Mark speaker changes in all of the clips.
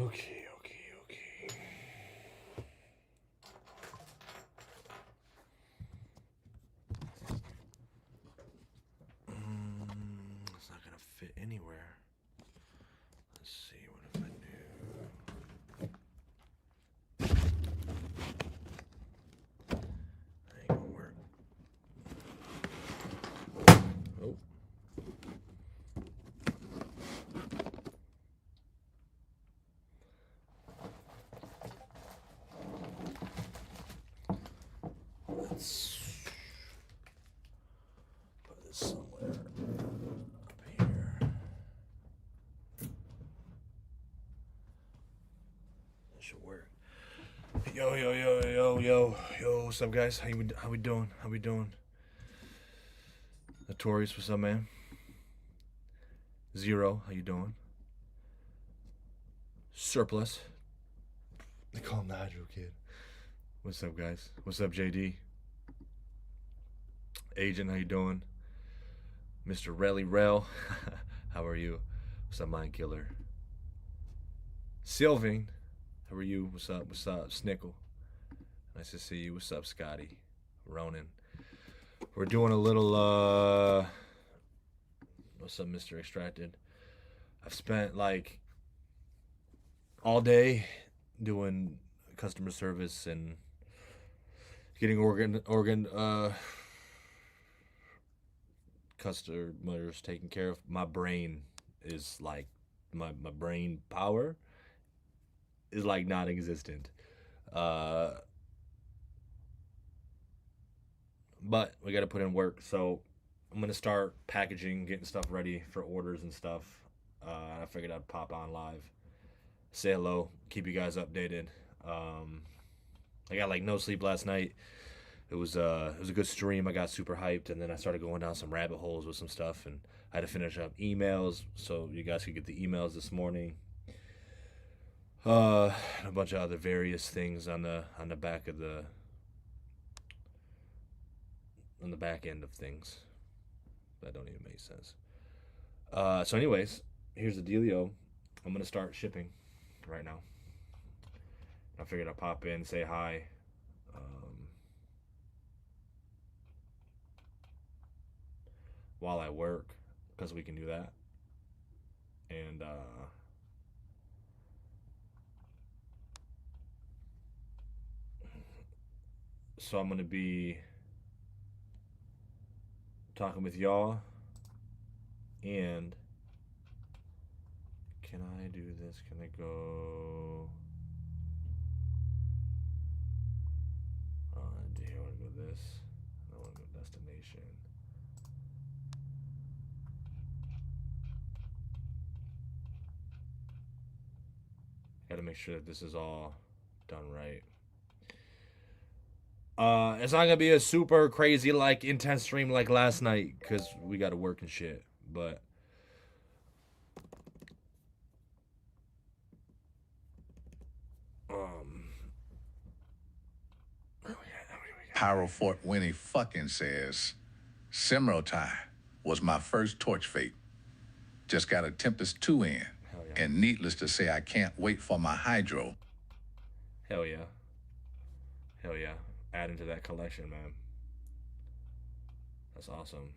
Speaker 1: Okay. It's not gonna fit anywhere. Let's see, what if I do? That ain't gonna work. Oh. Let's put this somewhere up here. That should work. Yo, what's up, guys? How we doing? Notorious, what's up, man? Zero, how you doing? Surplus. They call him the Hydro Kid. What's up, guys? What's up, JD? Agent, how you doing? Mr. Relly Rel, how are you? What's up, Mind Killer? Sylvain, how are you? What's up? Snickle, nice to see you. What's up, Scotty? Ronan. We're doing a little, what's up, Mr. Extracted? I've spent, like, all day doing customer service and getting customers taken care of. My brain is like, my brain power is like non-existent. But we got to put in work, so I'm gonna start packaging, getting stuff ready for orders and stuff. I figured I'd pop on live, say hello, keep you guys updated. I got like no sleep last night. It was a good stream. I got super hyped, and then I started going down some rabbit holes with some stuff, and I had to finish up emails so you guys could get the emails this morning. And a bunch of other various things on the back of on the back end of things that don't even make sense. So anyways, here's the dealio. I'm gonna start shipping right now. I figured I'd pop in, say hi. While I work, because we can do that. And so I'm gonna be talking with y'all. And can I do this? Can I go? Here, I want to go this. I want to go destination. Got to make sure that this is all done right. It's not gonna be a super crazy, like, intense stream like last night, because we got to work and shit. But
Speaker 2: Pyro Fort Winnie fucking says, Simrell was my first torch fate. Just got a Tempest 2 in.
Speaker 1: Yeah.
Speaker 2: And needless to say, I can't wait for my Hydro.
Speaker 1: Hell yeah. Add into that collection, man. That's awesome.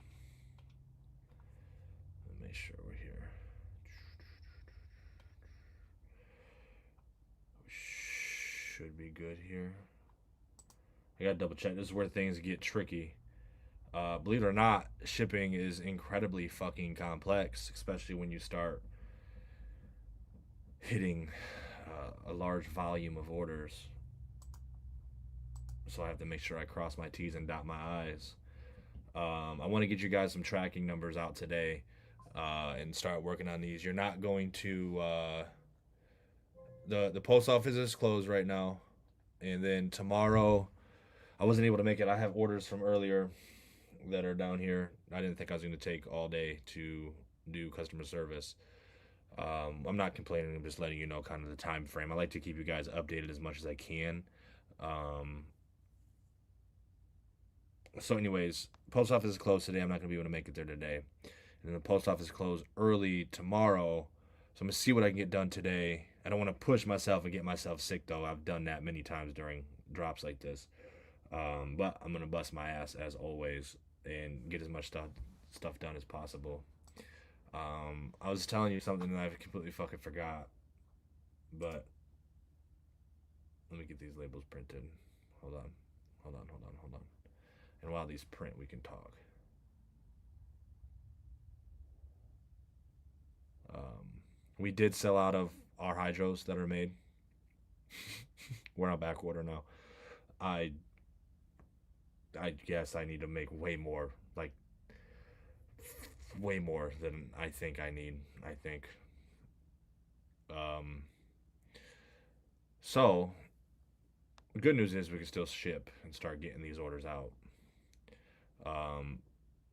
Speaker 1: Let me make sure we're here. Should be good here. I gotta double check. This is where things get tricky. Believe it or not, shipping is incredibly fucking complex, especially when you start hitting a large volume of orders. So I have to make sure I cross my T's and dot my I's. I want to get you guys some tracking numbers out today and start working on these. You're not going to... the post office is closed right now. And then tomorrow, I wasn't able to make it. I have orders from earlier that are down here. I didn't think I was going to take all day to do customer service. I'm not complaining. I'm just letting you know kind of the time frame. I like to keep you guys updated as much as I can. So anyways, post office is closed today. I'm not going to be able to make it there today. And then the post office is closed early tomorrow. So I'm going to see what I can get done today. I don't want to push myself and get myself sick, though. I've done that many times during drops like this. But I'm gonna bust my ass as always and get as much stuff done as possible. I was telling you something that I completely fucking forgot, but let me get these labels printed. Hold on, hold on. And while these print, we can talk. We did sell out of our hydros that are made. We're on back order now. I guess I need to make way more, like way more than I think I need. I think. Um, so the good news is we can still ship and start getting these orders out.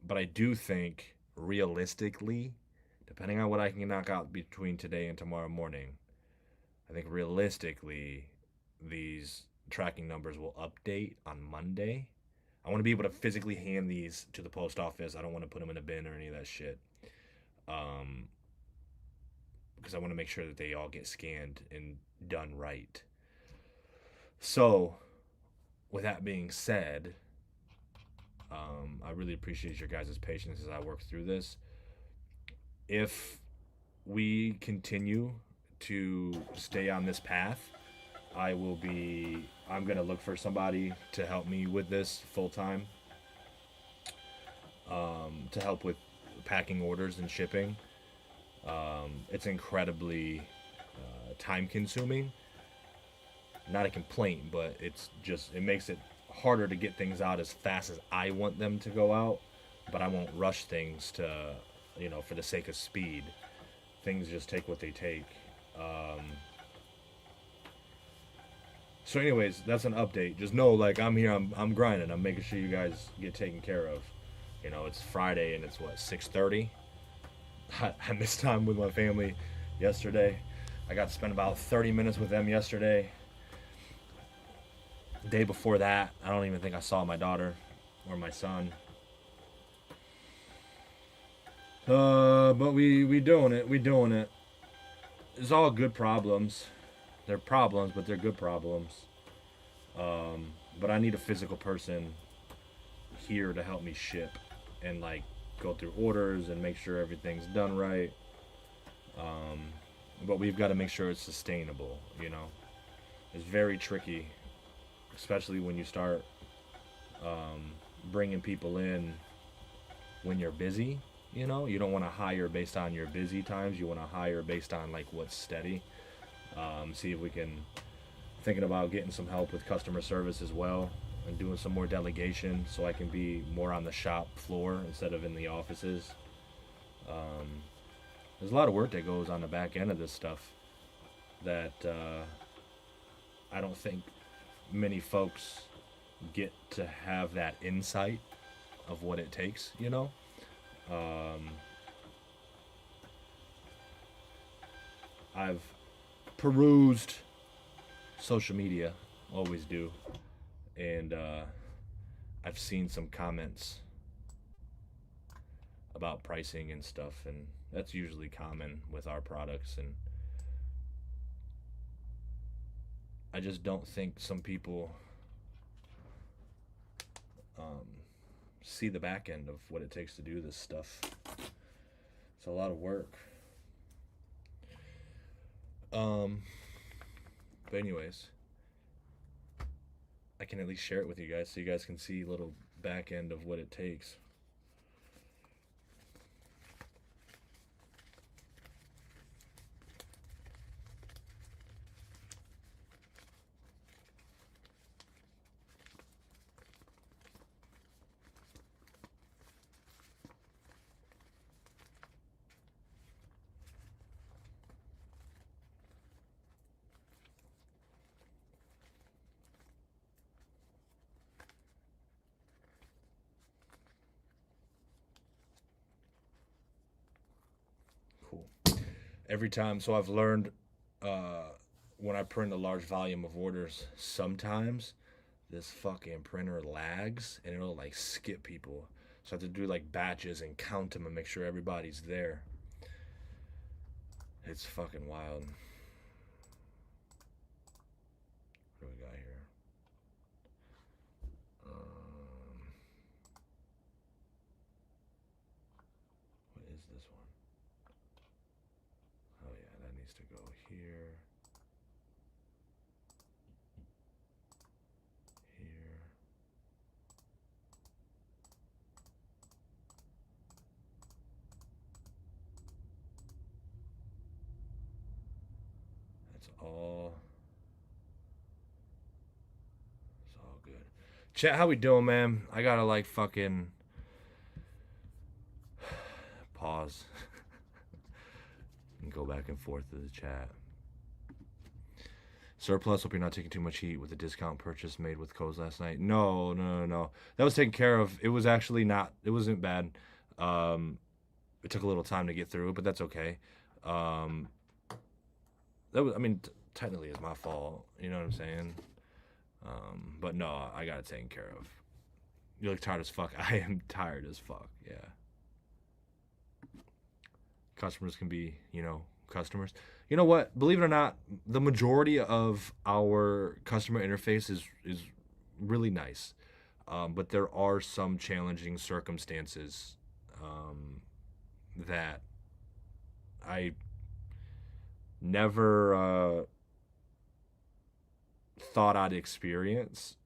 Speaker 1: But I do think realistically, depending on what I can knock out between today and tomorrow morning, I think realistically these tracking numbers will update on Monday. I want to be able to physically hand these to the post office. I don't want to put them in a bin or any of that shit. Because I want to make sure that they all get scanned and done right. So, with that being said, I really appreciate your guys' patience as I work through this. If we continue to stay on this path, I'm going to look for somebody to help me with this full time, to help with packing orders and shipping. It's incredibly time consuming. Not a complaint, but it makes it harder to get things out as fast as I want them to go out, but I won't rush things to, for the sake of speed. Things just take what they take. So anyways, that's an update. Just know, like, I'm here, I'm grinding. I'm making sure you guys get taken care of. It's Friday and it's 6:30. I missed time with my family yesterday. I got to spend about 30 minutes with them yesterday. The day before that, I don't even think I saw my daughter or my son. But we doing it. We doing it. It's all good problems. They're problems, but they're good problems. But I need a physical person here to help me ship and like go through orders and make sure everything's done right. But we've got to make sure it's sustainable. It's very tricky, especially when you start bringing people in when you're busy. You don't want to hire based on your busy times. You want to hire based on like what's steady. See if we can, thinking about getting some help with customer service as well and doing some more delegation so I can be more on the shop floor instead of in the offices. There's a lot of work that goes on the back end of this stuff that I don't think many folks get to have that insight of what it takes, I've perused social media, always do, and I've seen some comments about pricing and stuff, and that's usually common with our products, and I just don't think some people see the back end of what it takes to do this stuff. It's a lot of work. But anyways, I can at least share it with you guys so you guys can see a little back end of what it takes. Cool. Every time, so I've learned when I print a large volume of orders, sometimes this fucking printer lags and it'll like skip people. So I have to do like batches and count them and make sure everybody's there. It's fucking wild. It's all good. Chat, how we doing, man? I gotta like fucking pause and go back and forth to the chat. Surplus, hope you're not taking too much heat with the discount purchase made with codes last night. No. That was taken care of. It was actually not, it wasn't bad. It took a little time to get through, but that's okay. That was, I mean, technically it's my fault. You know what I'm saying? But no, I got it taken care of. You look tired as fuck. I am tired as fuck. Yeah. Customers can be, customers. You know what? Believe it or not, the majority of our customer interface is really nice. But there are some challenging circumstances that I never thought I'd experience.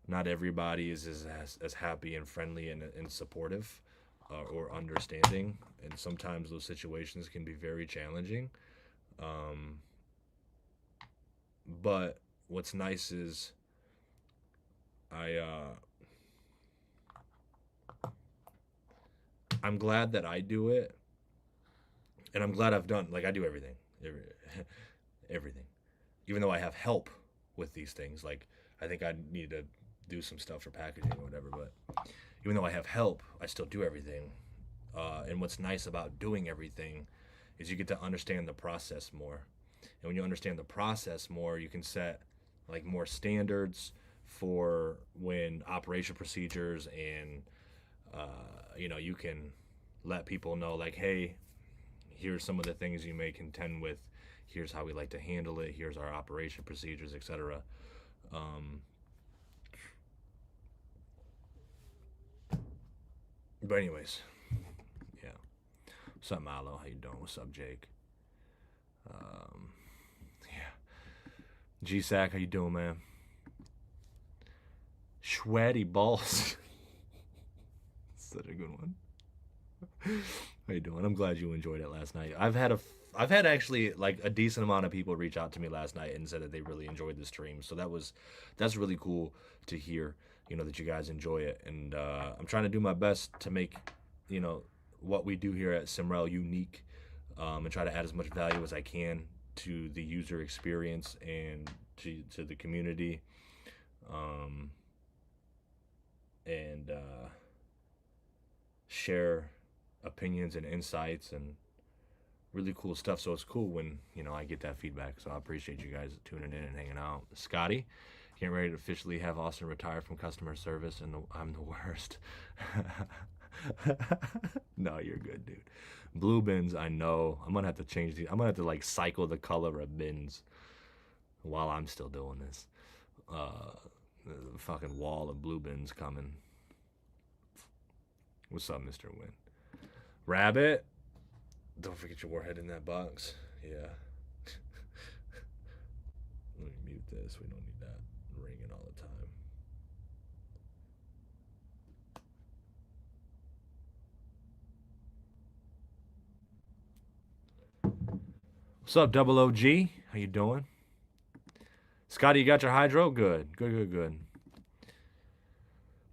Speaker 1: Not everybody is as happy and friendly and supportive or understanding, and sometimes those situations can be very challenging. But what's nice is I'm glad that I do it, and I'm glad I've done, like, I do everything. Everything. Even though I have help with these things, like, I think I need to do some stuff for packaging or whatever, but even though I have help, I still do everything. And what's nice about doing everything is you get to understand the process more. And when you understand the process more, you can set like more standards for when operation procedures, and you can let people know, like, hey, here's some of the things you may contend with. Here's how we like to handle it. Here's our operation procedures, etc. But anyways, yeah. What's up, Milo? How you doing? What's up, Jake? Yeah. G-Sack, how you doing, man? Sweaty balls. Such a good one. How you doing? I'm glad you enjoyed it last night. I've had actually like a decent amount of people reach out to me last night and said that they really enjoyed the stream. So that's really cool to hear, that you guys enjoy it. And I'm trying to do my best to make, what we do here at Simrell unique, and try to add as much value as I can to the user experience and to the community. And share opinions and insights and really cool stuff. So it's cool when I get that feedback. So I appreciate you guys tuning in and hanging out. Scotty, getting ready to officially have Austyn retire from customer service, and I'm the worst. No, you're good, dude. Blue bins, I know. I'm gonna have to change these. I'm gonna have to like cycle the color of bins while I'm still doing this. The fucking wall of blue bins coming. What's up, Mr. Win? Rabbit, don't forget your warhead in that box. Yeah. Let me mute this. We don't need that ringing all the time. What's up, Double OG? How you doing? Scotty, you got your hydro? Good. Good.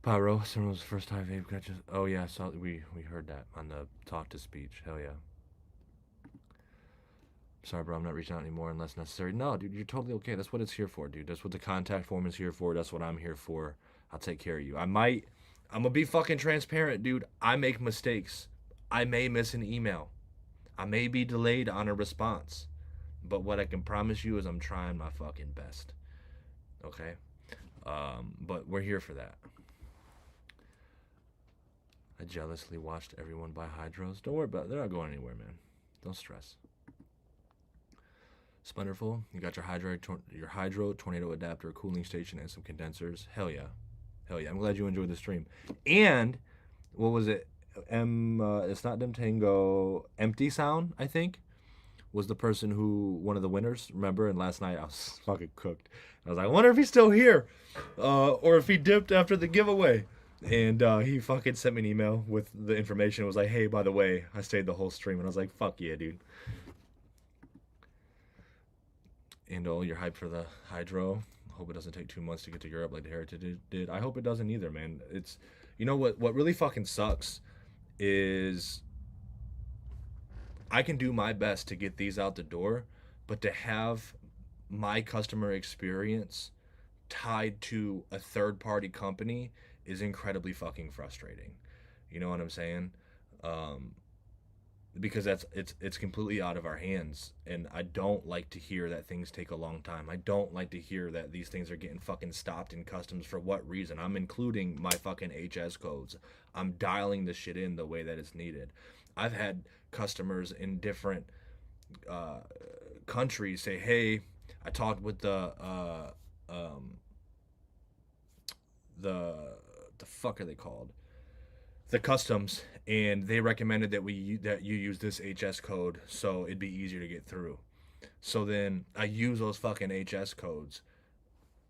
Speaker 1: Pyro, Simrell's first time vape got you. Oh yeah, so we heard that on the talk to speech. Hell yeah. Sorry, bro, I'm not reaching out anymore unless necessary. No, dude, you're totally okay. That's what it's here for, dude. That's what the contact form is here for. That's what I'm here for. I'll take care of you. I'm gonna be fucking transparent, dude. I make mistakes. I may miss an email. I may be delayed on a response. But what I can promise you is I'm trying my fucking best. Okay? But we're here for that. I jealously watched everyone buy hydros. Don't worry about it. They're not going anywhere, man. Don't stress. Splenderful, you got your hydro tornado adapter, cooling station, and some condensers. Hell yeah. I'm glad you enjoyed the stream. And what was it? It's not Demtango. Empty Sound, I think, was the person one of the winners. Remember? And last night I was fucking cooked. I was like, I wonder if he's still here, or if he dipped after the giveaway. And he fucking sent me an email with the information. It was like, hey, by the way, I stayed the whole stream. And I was like, fuck yeah, dude. And you're hyped for the hydro. Hope it doesn't take 2 months to get to Europe like the Heritage did. I hope it doesn't either, man. It's, you know what really fucking sucks is I can do my best to get these out the door, but to have my customer experience tied to a third party company is incredibly fucking frustrating. You know what I'm saying? Um, because it's completely out of our hands, and I don't like to hear that things take a long time. I don't like to hear that these things are getting fucking stopped in customs. For what reason? I'm including my fucking HS codes. I'm dialing the shit in the way that it's needed. I've had customers in different uh, countries say, hey, I talked with the the fuck are they called, the customs, and they recommended that you use this HS code so it'd be easier to get through. So then I use those fucking HS codes,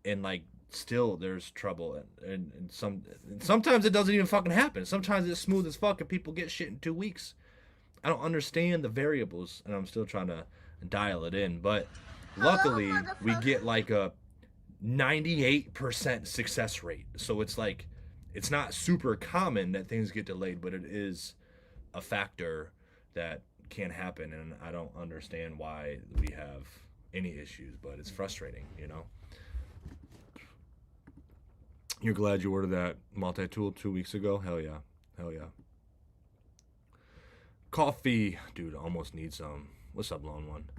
Speaker 1: and like still there's trouble, and sometimes it doesn't even fucking happen. Sometimes it's smooth as fuck and people get shit in 2 weeks. I don't understand the variables, and I'm still trying to dial it in. But luckily, we get like a 98% success rate. So it's like, it's not super common that things get delayed, but it is a factor that can happen. And I don't understand why we have any issues, but it's frustrating, you know? You're glad you ordered that multi-tool 2 weeks ago? Hell yeah. Hell yeah. Coffee. Dude, I almost need some. What's up, Lone One?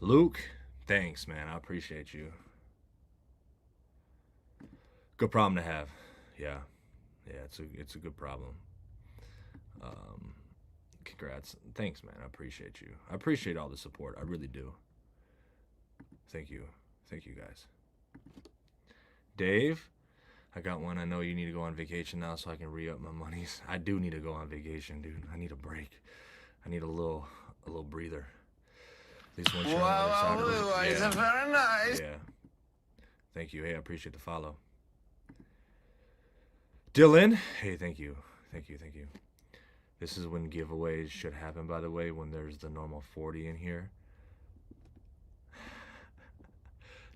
Speaker 1: Luke, thanks, man. I appreciate you. Good problem to have. Yeah. Yeah, it's a good problem. Congrats. Thanks, man. I appreciate you. I appreciate all the support. I really do. Thank you. Thank you, guys. Dave, I got one. I know you need to go on vacation now so I can re-up my monies. I do need to go on vacation, dude. I need a break. I need a little breather. This one.
Speaker 3: Wow,
Speaker 1: yeah.
Speaker 3: very nice.
Speaker 1: Yeah. Thank you. Hey, I appreciate the follow. Dylan, hey, thank you. Thank you. This is when giveaways should happen, by the way, when there's the normal 40 in here.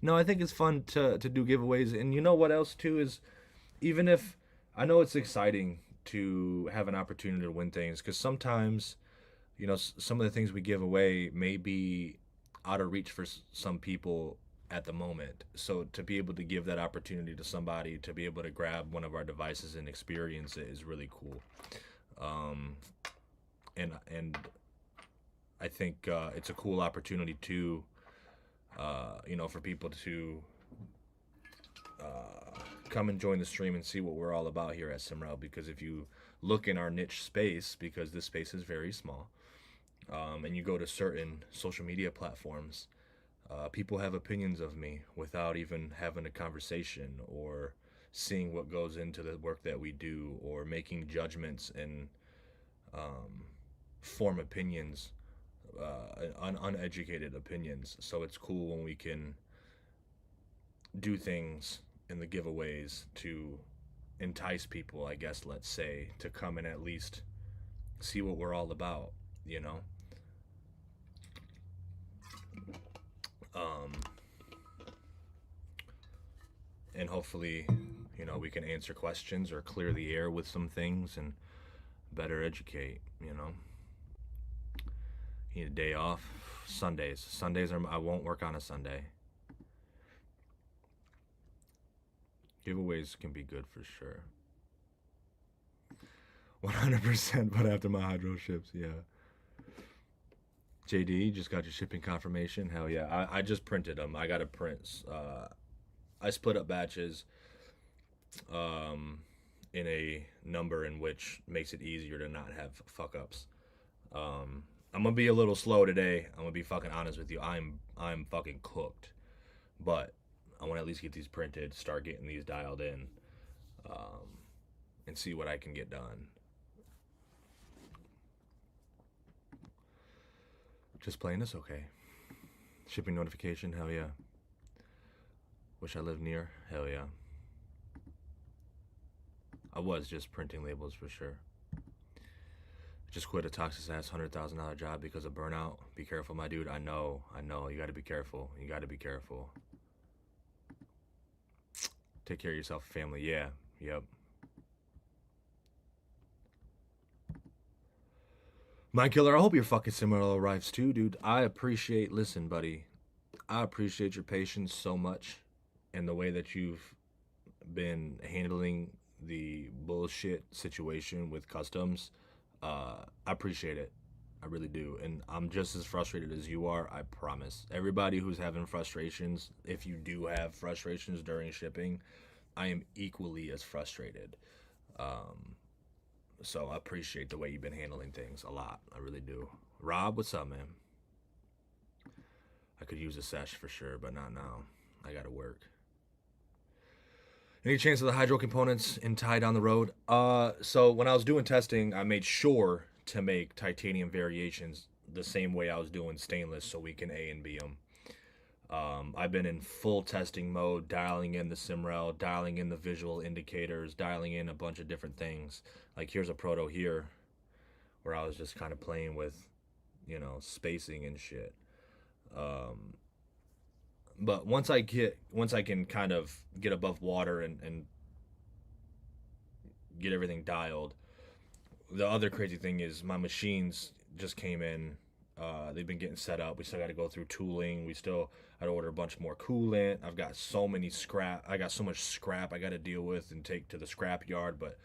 Speaker 1: No, I think it's fun to do giveaways. And you know what else, too, is even if I know it's exciting to have an opportunity to win things, because sometimes, you know, some of the things we give away may be out of reach for some people at the moment. So to be able to give that opportunity to somebody to be able to grab one of our devices and experience it is really cool. And I think it's a cool opportunity to, you know, for people to come and join the stream and see what we're all about here at Simrell. Because if you look in our niche space, because this space is very small, and you go to certain social media platforms, people have opinions of me without even having a conversation or seeing what goes into the work that we do, or making judgments and form opinions, uneducated opinions. So it's cool when we can do things in the giveaways to entice people, I guess, let's say, to come and at least see what we're all about, you know? And hopefully, you know, we can answer questions or clear the air with some things and better educate, you know? You need a day off. Sundays I won't work on a Sunday. Giveaways can be good for sure. 100%, but after my hydro ships, yeah. JD, just got your shipping confirmation. Hell yeah. I just printed them. I got to print. I split up batches in a number in which makes it easier to not have fuck ups. I'm gonna be a little slow today. I'm gonna be fucking honest with you. I'm fucking cooked, but I want to at least get these printed, start getting these dialed in, and see what I can get done. Just playing this okay. Shipping notification, hell yeah. Wish I lived near, hell yeah. I was just printing labels for sure. Just quit a toxic ass $100,000 job because of burnout. Be careful, my dude. I know. You got to be careful. You got to be careful. Take care of yourself and family. Yeah. Yep. Mind Killer, I hope your fucking Simrell arrives too, dude. Listen, buddy. I appreciate your patience so much and the way that you've been handling the bullshit situation with customs. I appreciate it. I really do. And I'm just as frustrated as you are, I promise. Everybody who's having frustrations, if you do have frustrations during shipping, I am equally as frustrated. So I appreciate the way you've been handling things a lot. I really do. Rob, what's up, man? I could use a Sesh for sure, but not now. I gotta work. Any chance of the hydro components in tie down the road? So when I was doing testing, I made sure to make titanium variations the same way I was doing stainless so we can A and B them. I've been in full testing mode, dialing in the Simrell, dialing in the visual indicators, dialing in a bunch of different things. Like here's a proto here where I was just kind of playing with, spacing and shit. But once I can kind of get above water and get everything dialed, the other crazy thing is my machines just came in. They've been getting set up. We still got to go through tooling. I'd order a bunch more coolant. I've got so many scrap. I got so much scrap I got to deal with and take to the scrap yard, but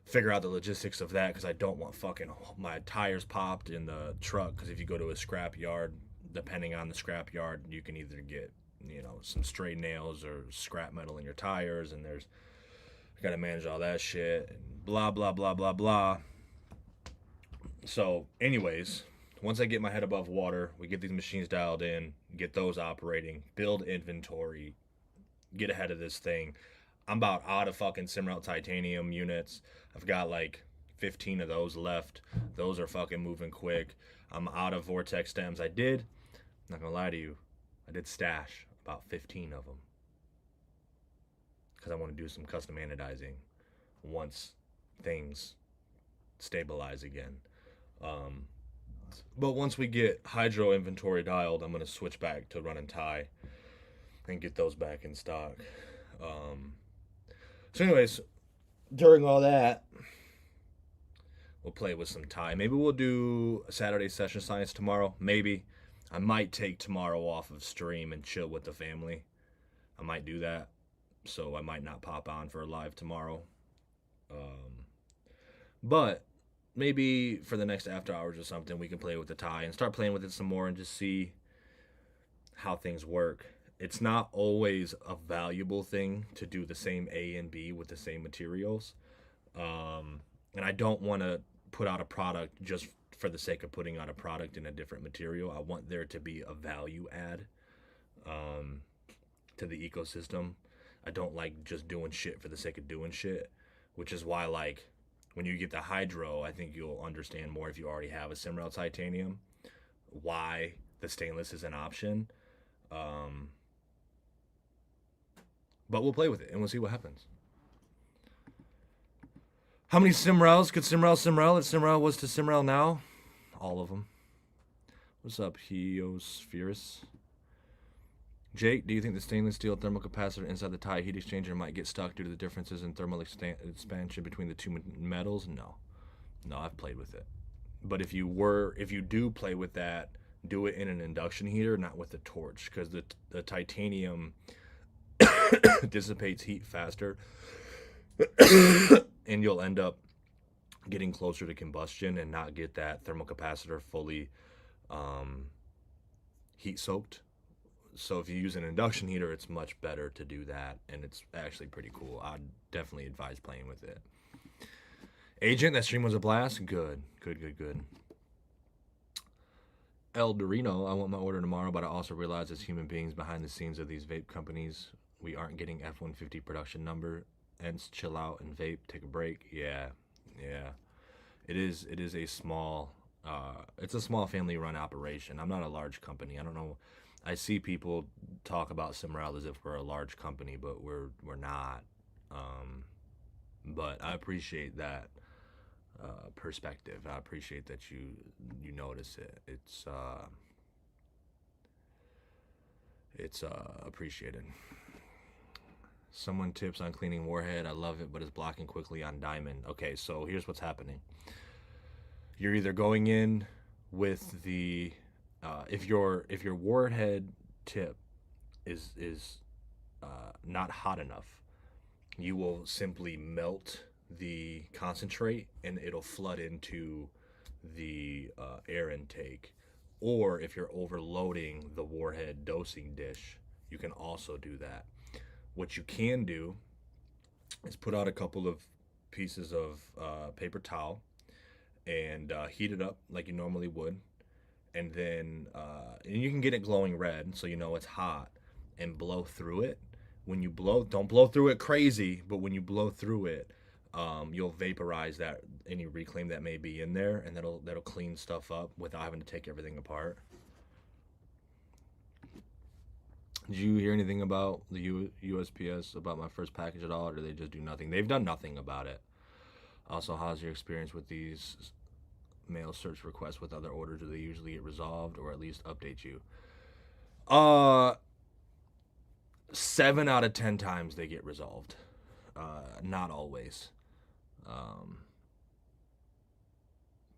Speaker 1: figure out the logistics of that because I don't want fucking my tires popped in the truck. Because if you go to a scrap yard, depending on the scrap yard, you can either get, some stray nails or scrap metal in your tires, and I gotta manage all that shit and blah blah blah blah blah. So anyways, once I get my head above water, we get these machines dialed in, get those operating, build inventory, get ahead of this thing. I'm about out of fucking Simrell titanium units. I've got like 15 of those left. Those are fucking moving quick. I'm out of vortex stems. Not gonna lie to you, I did stash about 15 of them because I want to do some custom anodizing once things stabilize again. But once we get hydro inventory dialed, I'm gonna switch back to run and tie and get those back in stock. So anyways, during all that, we'll play with some tie. Maybe we'll do a Saturday session science tomorrow. Maybe. I might take tomorrow off of stream and chill with the family. I might do that. So I might not pop on for a live tomorrow. But maybe for the next after hours or something, we can play with the tie and start playing with it some more and just see how things work. It's not always a valuable thing to do the same A and B with the same materials. And I don't want to put out a product just for the sake of putting out a product in a different material. I want there to be a value add to the ecosystem. I don't like just doing shit for the sake of doing shit, which is why, like, when you get the hydro, I think you'll understand more if you already have a Simrell titanium, why the stainless is an option. But we'll play with it and we'll see what happens. How many Simrells could Simrell if Simrell was to Simrell now? All of them. What's up, Heospherus? Jake, do you think the stainless steel thermal capacitor inside the tie heat exchanger might get stuck due to the differences in thermal expansion between the two metals? No, I've played with it. But if you do play with that, do it in an induction heater, not with a torch, because the titanium dissipates heat faster, and you'll end up getting closer to combustion and not get that thermal capacitor fully heat soaked. So if you use an induction heater, it's much better to do that, and it's actually pretty cool. I'd definitely advise playing with it. Agent, that stream was a blast. Good. El Dorino, I want my order tomorrow, but I also realize as human beings behind the scenes of these vape companies, we aren't getting F-150 production number. Ends chill out and vape, take a break. Yeah. It is a small, it's a small family run operation. I'm not a large company. I don't know. I see people talk about Simrell as if we're a large company, but we're not. But I appreciate that perspective. I appreciate that you notice it. It's appreciated. Someone tips on cleaning Warhead. I love it, but it's blocking quickly on Diamond. Okay, so here's what's happening. You're either going in with the if your Warhead tip is not hot enough, you will simply melt the concentrate and it'll flood into the air intake. Or if you're overloading the Warhead dosing dish, you can also do that. What you can do is put out a couple of pieces of paper towel and heat it up like you normally would, and then and you can get it glowing red so you know it's hot, and blow through it. When you blow, don't blow through it crazy, but when you blow through it, you'll vaporize that any reclaim that may be in there, and that'll clean stuff up without having to take everything apart. Did you hear anything about the USPS about my first package at all, or do they just do nothing? They've done nothing about it. Also, how's your experience with these mail search requests with other orders? Do they usually get resolved or at least update you? 7 out of 10 times they get resolved. Not always.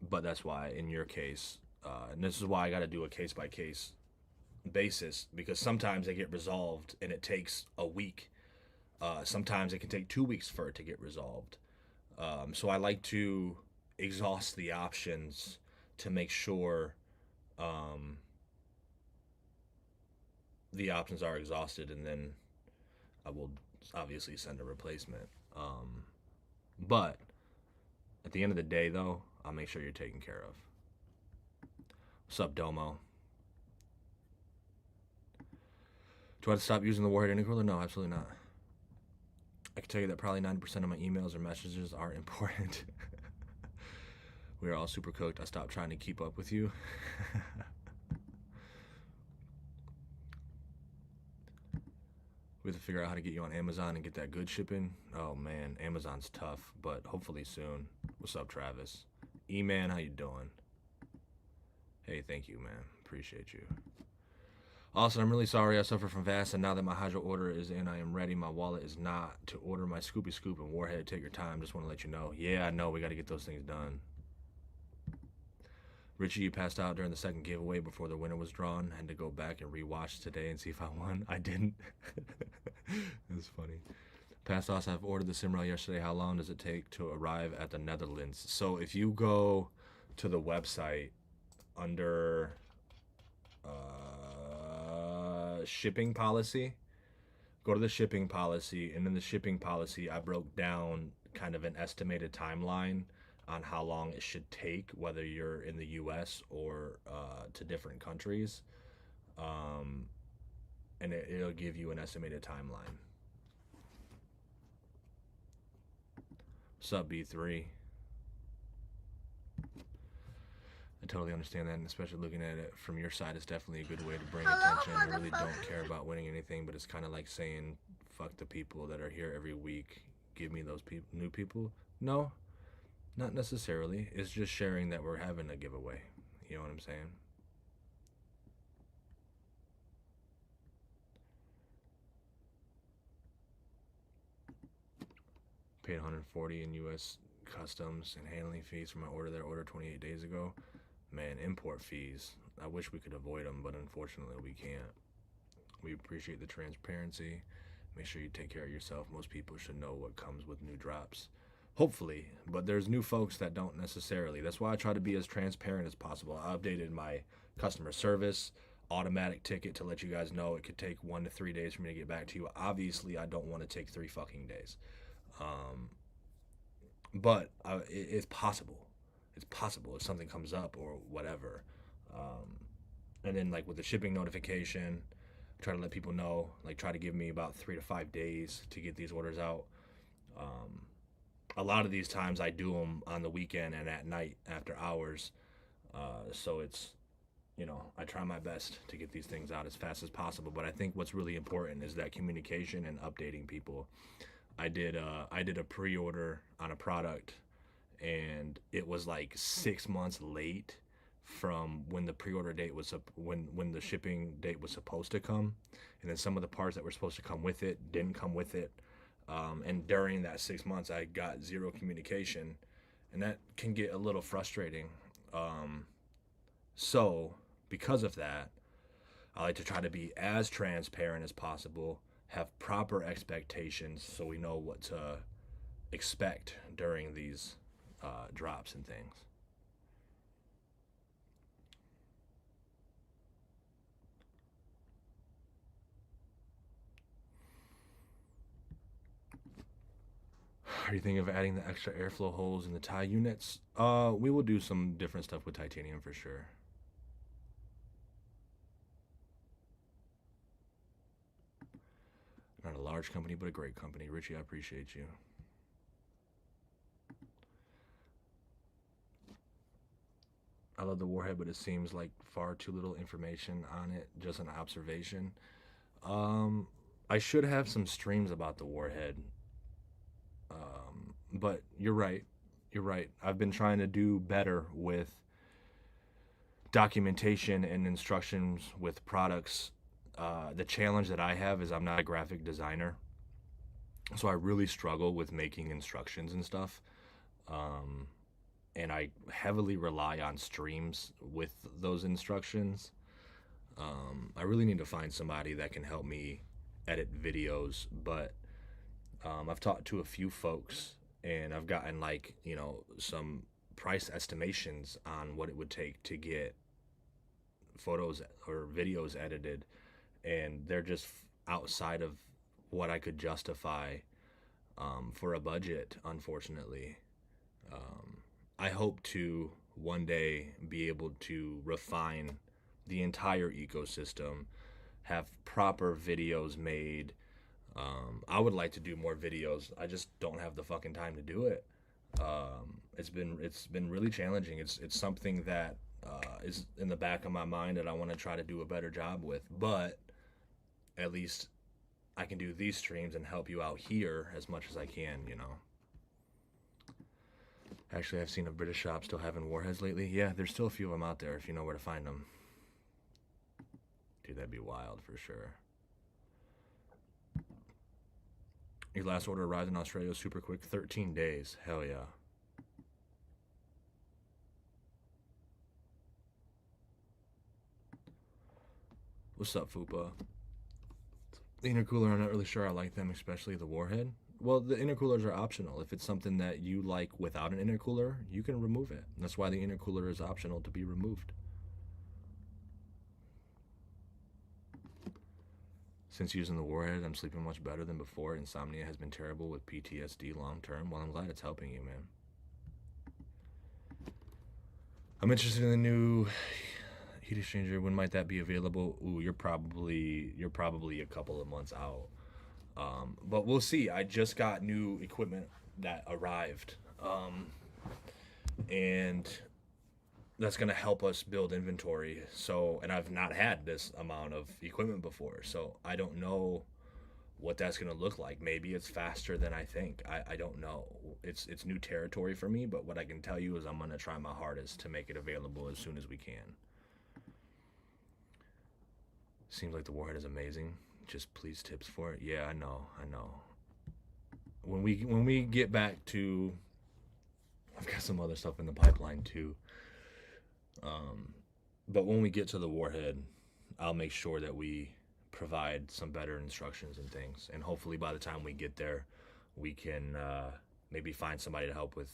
Speaker 1: But that's why in your case, and this is why I got to do a case by case basis, because sometimes they get resolved and it takes a week. Sometimes it can take 2 weeks for it to get resolved. So I like to exhaust the options to make sure the options are exhausted, and then I will obviously send a replacement. But at the end of the day, though, I'll make sure you're taken care of. What's up, Domo? Do I have to stop using the Warhead intercooler? No, absolutely not. I can tell you that probably 90% of my emails or messages aren't important. We are all super cooked. I stopped trying to keep up with you. We have to figure out how to get you on Amazon and get that good shipping. Oh man, Amazon's tough, but hopefully soon. What's up, Travis? E-Man, how you doing? Hey, thank you, man. Appreciate you. Also, I'm really sorry I suffer from VAS, and now that my hydro order is in, I am ready. My wallet is not to order my Scoopy Scoop and Warhead. Take your time. Just want to let you know. Yeah, I know. We got to get those things done. Richie, you passed out during the second giveaway before the winner was drawn. Had to go back and rewatch today and see if I won. I didn't. That's funny. Past us, I've ordered the Simrell yesterday. How long does it take to arrive at the Netherlands? So if you go to the website under shipping policy, go to the shipping policy, and in the shipping policy, I broke down kind of an estimated timeline on how long it should take, whether you're in the U.S. or to different countries, and it'll give you an estimated timeline. What's up, B3? I totally understand that, and especially looking at it from your side, it's definitely a good way to bring attention. I really don't care about winning anything, but it's kind of like saying, fuck the people that are here every week. Give me those new people. No, not necessarily. It's just sharing that we're having a giveaway. You know what I'm saying? Paid $140 in U.S. customs and handling fees for my order that I ordered 28 days ago. Man, import fees. I wish we could avoid them, but unfortunately we can't. We appreciate the transparency. Make sure you take care of yourself. Most people should know what comes with new drops. Hopefully, but there's new folks that don't necessarily. That's why I try to be as transparent as possible. I updated my customer service automatic ticket to let you guys know it could take 1 to 3 days for me to get back to you. Obviously, I don't want to take 3 fucking days. But it's possible. It's possible if something comes up or whatever. And then like with the shipping notification, try to let people know, like try to give me about 3 to 5 days to get these orders out. A lot of these times I do them on the weekend and at night after hours. So it's, you know, I try my best to get these things out as fast as possible. But I think what's really important is that communication and updating people. I did a pre-order on a product, and it was like 6 months late from when the pre-order date was when the shipping date was supposed to come, and then some of the parts that were supposed to come with it didn't come with it. And during that 6 months, I got zero communication, and that can get a little frustrating. So because of that, I like to try to be as transparent as possible, have proper expectations so we know what to expect during these drops and things. Are you thinking of adding the extra airflow holes in the tie units? We will do some different stuff with titanium for sure. Not a large company, but a great company. Richie, I appreciate you. I love the warhead, but it seems like far too little information on it, just an observation. I should have some streams about the warhead. But you're right. You're right. I've been trying to do better with documentation and instructions with products. The challenge that I have is I'm not a graphic designer, so I really struggle with making instructions and stuff. And I heavily rely on streams with those instructions. I really need to find somebody that can help me edit videos, but I've talked to a few folks, and I've gotten like, some price estimations on what it would take to get photos or videos edited, and they're just outside of what I could justify for a budget, unfortunately. I hope to one day be able to refine the entire ecosystem, have proper videos made. I would like to do more videos. I just don't have the fucking time to do it. It's been really challenging. It's something that is in the back of my mind that I want to try to do a better job with. But at least I can do these streams and help you out here as much as I can, Actually, I've seen a British shop still having warheads lately. Yeah, there's still a few of them out there if you know where to find them. Dude, that'd be wild for sure. Your last order arrived in Australia super quick. 13 days. Hell yeah. What's up, Fupa? The intercooler, I'm not really sure I like them, especially the warhead. Well, the intercoolers are optional. If it's something that you like without an intercooler, you can remove it. That's why the intercooler is optional to be removed. Since using the warhead, I'm sleeping much better than before. Insomnia has been terrible with PTSD long term. Well, I'm glad it's helping you, man. I'm interested in the new heat exchanger. When might that be available? Ooh, you're probably a couple of months out. But we'll see. I just got new equipment that arrived, and that's going to help us build inventory. So, and I've not had this amount of equipment before, so I don't know what that's going to look like. Maybe it's faster than I think. I don't know. It's new territory for me, but what I can tell you is I'm going to try my hardest to make it available as soon as we can. Seems like the warhead is amazing. Just please tips for it. Yeah, I know. When we get back to, I've got some other stuff in the pipeline too. But when we get to the warhead, I'll make sure that we provide some better instructions and things. And hopefully by the time we get there, we can maybe find somebody to help with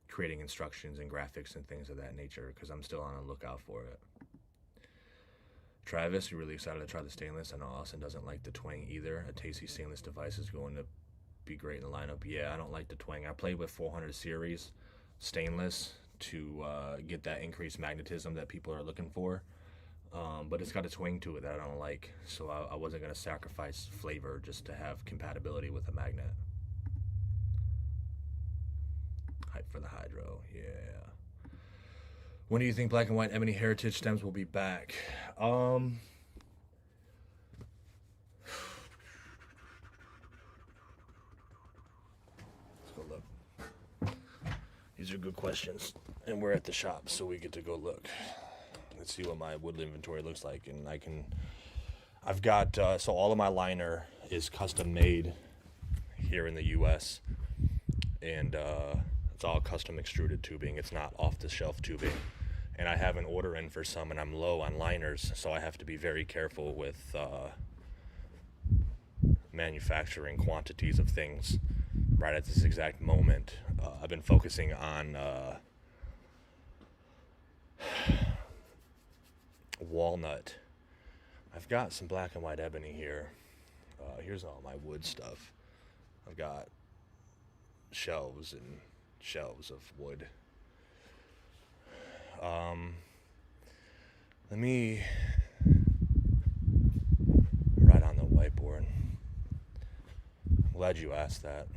Speaker 1: creating instructions and graphics and things of that nature, because I'm still on the lookout for it. Travis, you're really excited to try the stainless. I know Austyn doesn't like the twang either. A tasty stainless device is going to be great in the lineup. Yeah, I don't like the twang. I played with 400 series stainless to get that increased magnetism that people are looking for. But it's got a twang to it that I don't like. So I wasn't going to sacrifice flavor just to have compatibility with a magnet. Hype for the Hydro, yeah. When do you think black and white ebony heritage stems will be back? Let's go look. These are good questions. And we're at the shop, so we get to go look. Let's see what my wood inventory looks like. And I've got, so all of my liner is custom made here in the U.S. And it's all custom extruded tubing. It's not off-the-shelf tubing. And I have an order in for some, and I'm low on liners, so I have to be very careful with manufacturing quantities of things right at this exact moment. I've been focusing on walnut. I've got some black and white ebony here. Here's all my wood stuff. I've got shelves and shelves of wood. Let me write on the whiteboard. I'm glad you asked that.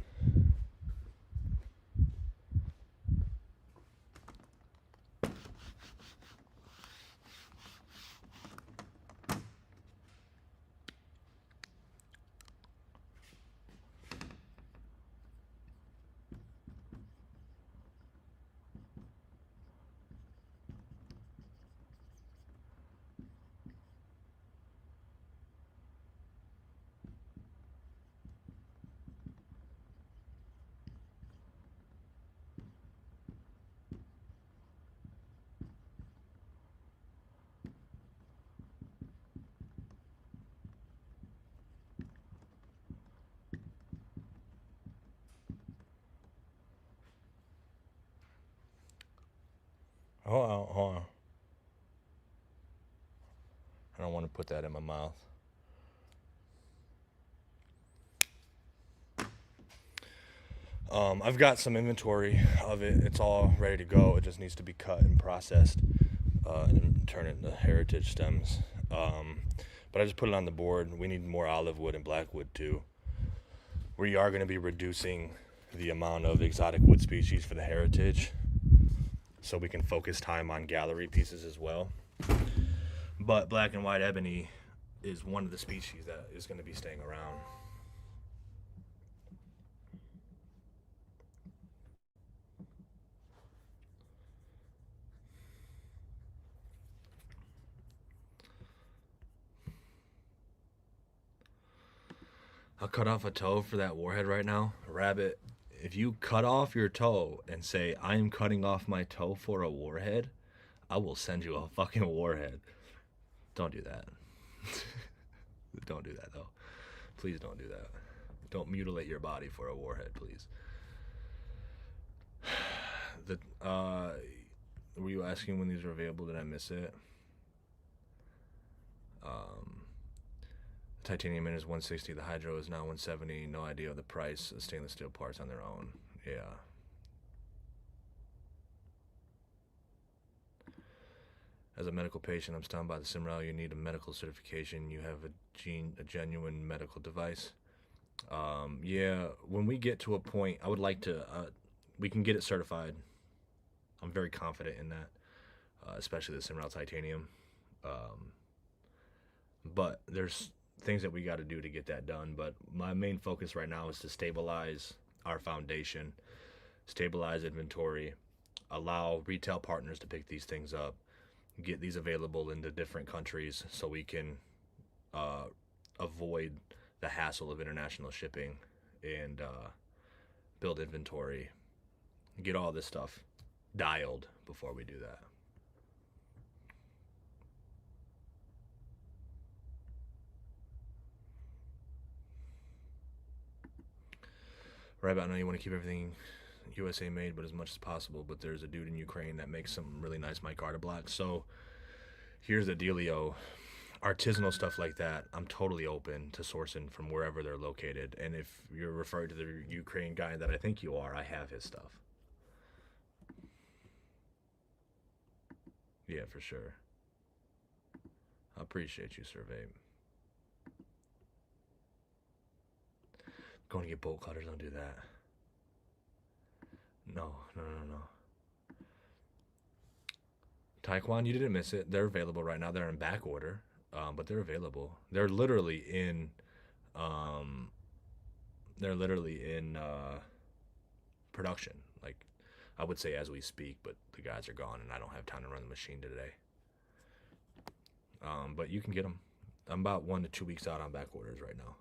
Speaker 1: Hold on. I don't want to put that in my mouth. I've got some inventory of it. It's all ready to go. It just needs to be cut and processed and turn it into heritage stems. But I just put it on the board. We need more olive wood and black wood too. We are going to be reducing the amount of exotic wood species for the heritage, so we can focus time on gallery pieces as well. But black and white ebony is one of the species that is going to be staying around. I'll cut off a toe for that warhead right now. Rabbit, if you cut off your toe and say, I am cutting off my toe for a warhead, I will send you a fucking warhead. Don't do that. Don't do that, though. Please don't do that. Don't mutilate your body for a warhead, please. Were you asking when these are available? Did I miss it? Titanium in is 160. The hydro is now 170. No idea of the price of stainless steel parts on their own. Yeah. As a medical patient, I'm stunned by the Simrell. You need a medical certification. You have a genuine medical device. Yeah, when we get to a point, I would like to, we can get it certified. I'm very confident in that, especially the Simrell Titanium. But there's things that we got to do to get that done. But my main focus right now is to stabilize our foundation, stabilize inventory, allow retail partners to pick these things up, get these available into different countries so we can avoid the hassle of international shipping, and build inventory, get all this stuff dialed before we do that. Right about now, you want to keep everything USA made, but as much as possible. But there's a dude in Ukraine that makes some really nice micarta blocks. So here's the dealio. Artisanal stuff like that, I'm totally open to sourcing from wherever they're located. And if you're referring to the Ukraine guy that I think you are, I have his stuff. Yeah, for sure. I appreciate you, Sir Vape. Going to get bolt cutters, don't do that. No. Taekwon, you didn't miss it. They're available right now. They're in back order, but they're available. They're literally in production. Like, I would say as we speak, but the guys are gone and I don't have time to run the machine today. But you can get them. I'm about 1 to 2 weeks out on back orders right now.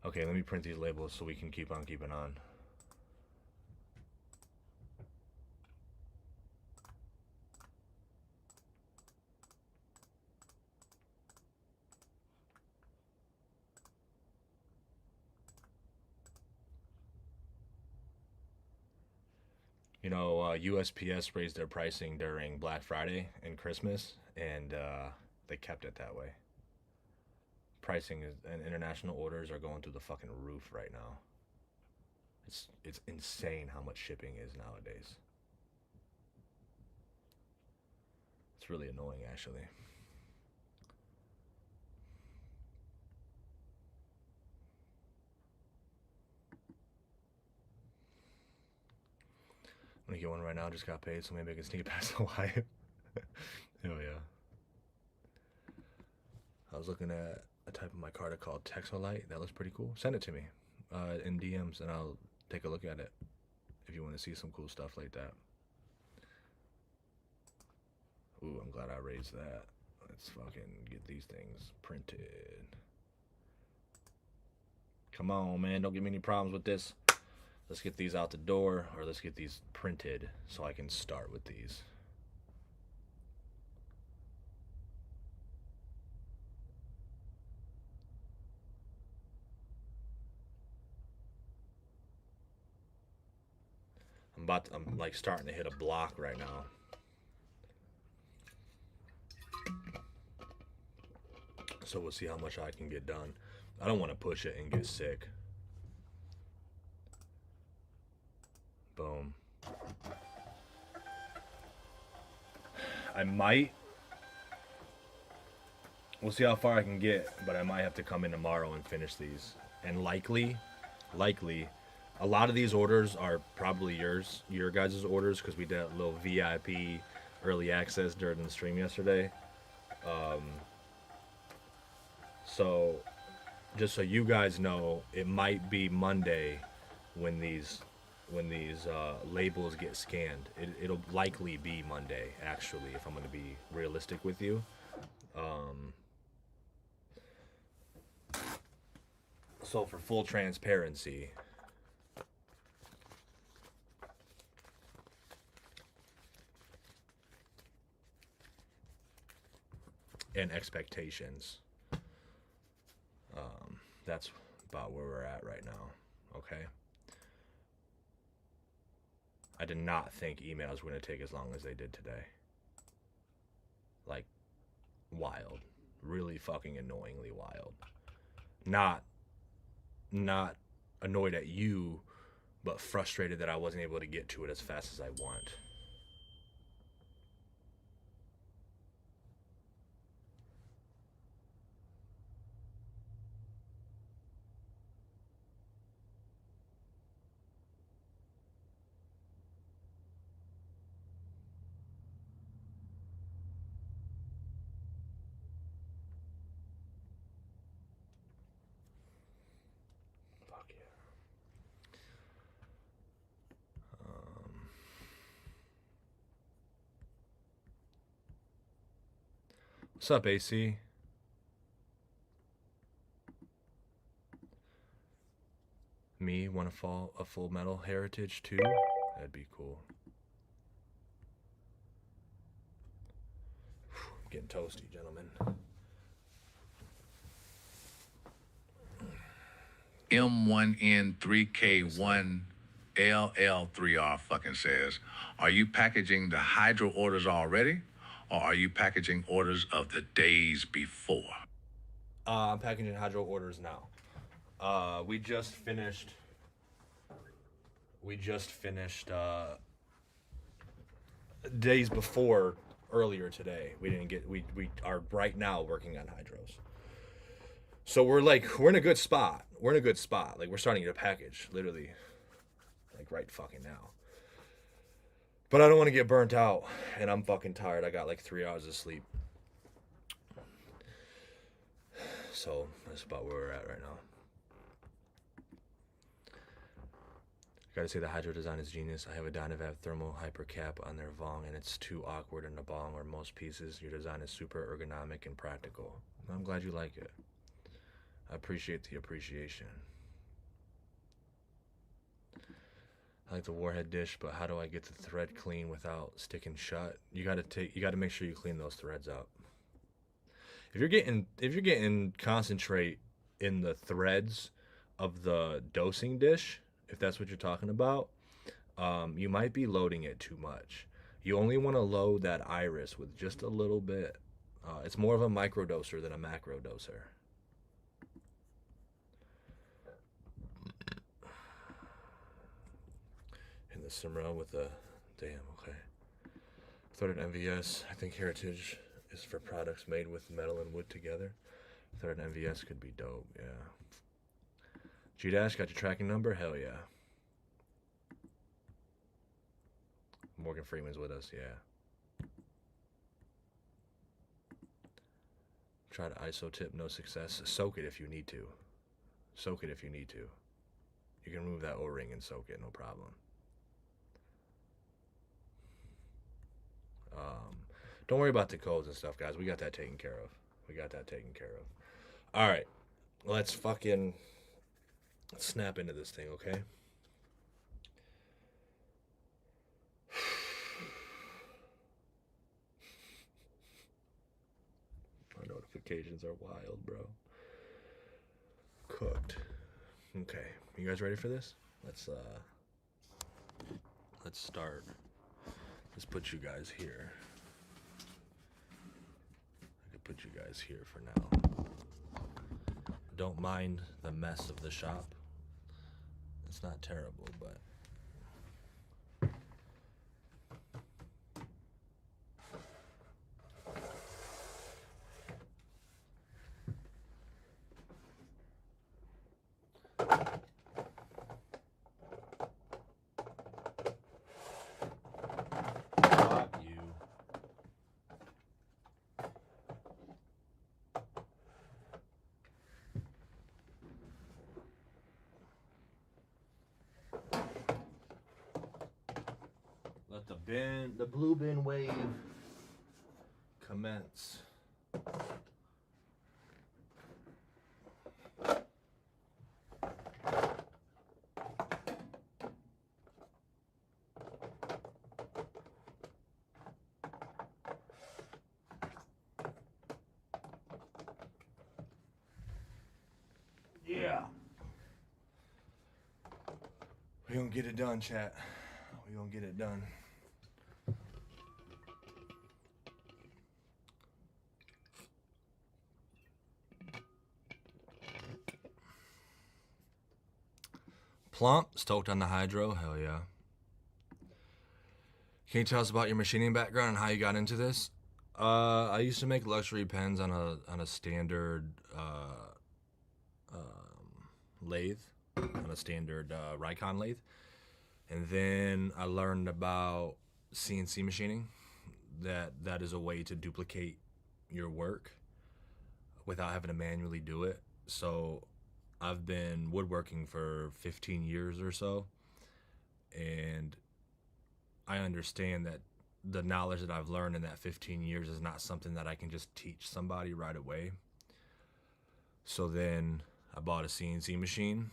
Speaker 1: Okay, let me print these labels so we can keep on keeping on. You know, USPS raised their pricing during Black Friday and Christmas, and they kept it that way. Pricing and international orders are going through the fucking roof right now. It's insane how much shipping is nowadays. It's really annoying, actually. I'm gonna get one right now. Just got paid, so maybe I can sneak it past the wife. Hell yeah. I was looking at a type of my card called Texolite. That looks pretty cool. Send it to me in DMs, and I'll take a look at it if you want to see some cool stuff like that. Ooh, I'm glad I raised that. Let's fucking get these things printed. Come on, man. Don't give me any problems with this. Let's get these out the door, or let's get these printed so I can start with these. I'm like starting to hit a block right now. So we'll see how much I can get done. I don't want to push it and get sick. Boom. I might. We'll see how far I can get, but I might have to come in tomorrow and finish these. And likely, a lot of these orders are probably your guys' orders, because we did a little VIP early access during the stream yesterday. So, just so you guys know, it might be Monday when these labels get scanned. It'll likely be Monday, actually, if I'm going to be realistic with you. So for full transparency, and expectations, that's about where we're at right now. Okay. I did not think emails were going to take as long as they did today. Like, wild. Really fucking annoyingly wild. Not annoyed at you, but frustrated that I wasn't able to get to it as fast as I want. What's up, AC? Me want a full metal heritage too? That'd be cool. Getting toasty, gentlemen.
Speaker 2: M1N3K1LL3R fucking says, are you packaging the hydro orders already? Or are you packaging orders of the days before?
Speaker 1: I'm packaging hydro orders now. We just finished days before earlier today. We are right now working on hydros. So we're in a good spot. Like, we're starting to package, literally, like right fucking now. But I don't want to get burnt out, and I'm fucking tired. I got like 3 hours of sleep. So that's about where we're at right now. Gotta say the hydro design is genius. I have a Dynavap thermal hyper cap on their Vong, and it's too awkward in the bong or most pieces. Your design is super ergonomic and practical. I'm glad you like it. I appreciate the appreciation. I like the Warhead dish, but how do I get the thread clean without sticking shut? You gotta make sure you clean those threads up. If you're getting concentrate in the threads of the dosing dish, if that's what you're talking about, you might be loading it too much. You only want to load that iris with just a little bit. It's more of a microdoser than a macrodoser. And the Simrell with the, damn, okay. Third MVS, I think Heritage is for products made with metal and wood together. Third MVS could be dope, yeah. G-Dash, got your tracking number? Hell yeah. Morgan Freeman's with us, yeah. Try to ISO tip, no success. Soak it if you need to. Soak it if you need to. You can remove that O-ring and soak it, no problem. Don't worry about the codes and stuff, guys. We got that taken care of. All right. Let's snap into this thing, okay? Our notifications are wild, bro. Cooked. Okay. You guys ready for this? Let's start. Let's put you guys here. I could put you guys here for now. Don't mind the mess of the shop. It's not terrible, but the blue bin wave commence. Yeah. We gonna get it done, chat. We gonna get it done. Plump, stoked on the hydro, hell yeah. Can you tell us about your machining background and how you got into this? I used to make luxury pens on a standard lathe, on a standard Rikon lathe, and then I learned about CNC machining. That is a way to duplicate your work without having to manually do it. So I've been woodworking for 15 years or so, and I understand that the knowledge that I've learned in that 15 years is not something that I can just teach somebody right away. So then I bought a CNC machine,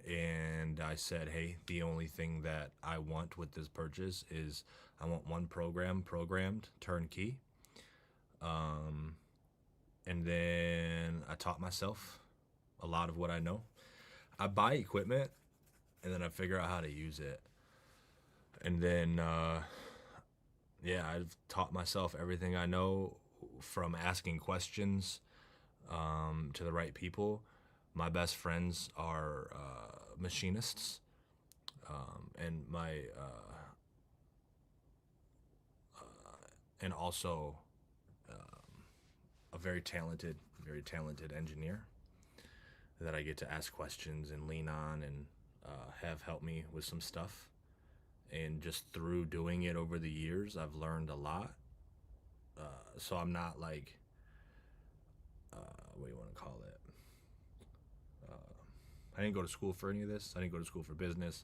Speaker 1: and I said, hey, the only thing that I want with this purchase is I want one program programmed turnkey. And then I taught myself a lot of what I know. I buy equipment, and then I figure out how to use it. And then, yeah, I've taught myself everything I know from asking questions to the right people. My best friends are machinists, and and also a very talented engineer that I get to ask questions and lean on, and have helped me with some stuff. And just through doing it over the years, I've learned a lot. So I'm not like what do you want to call it? I didn't go to school for any of this. I didn't go to school for business.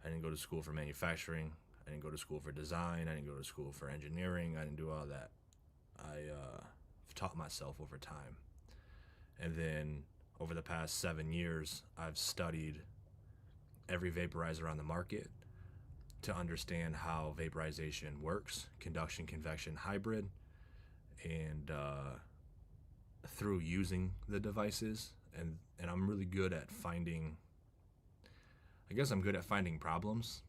Speaker 1: I didn't go to school for manufacturing. I didn't go to school for design. I didn't go to school for engineering. I didn't do all that. I've taught myself over time. And then over the past 7 years, I've studied every vaporizer on the market to understand how vaporization works, conduction, convection, hybrid, and through using the devices. And I'm really good at finding, I guess I'm good at finding problems.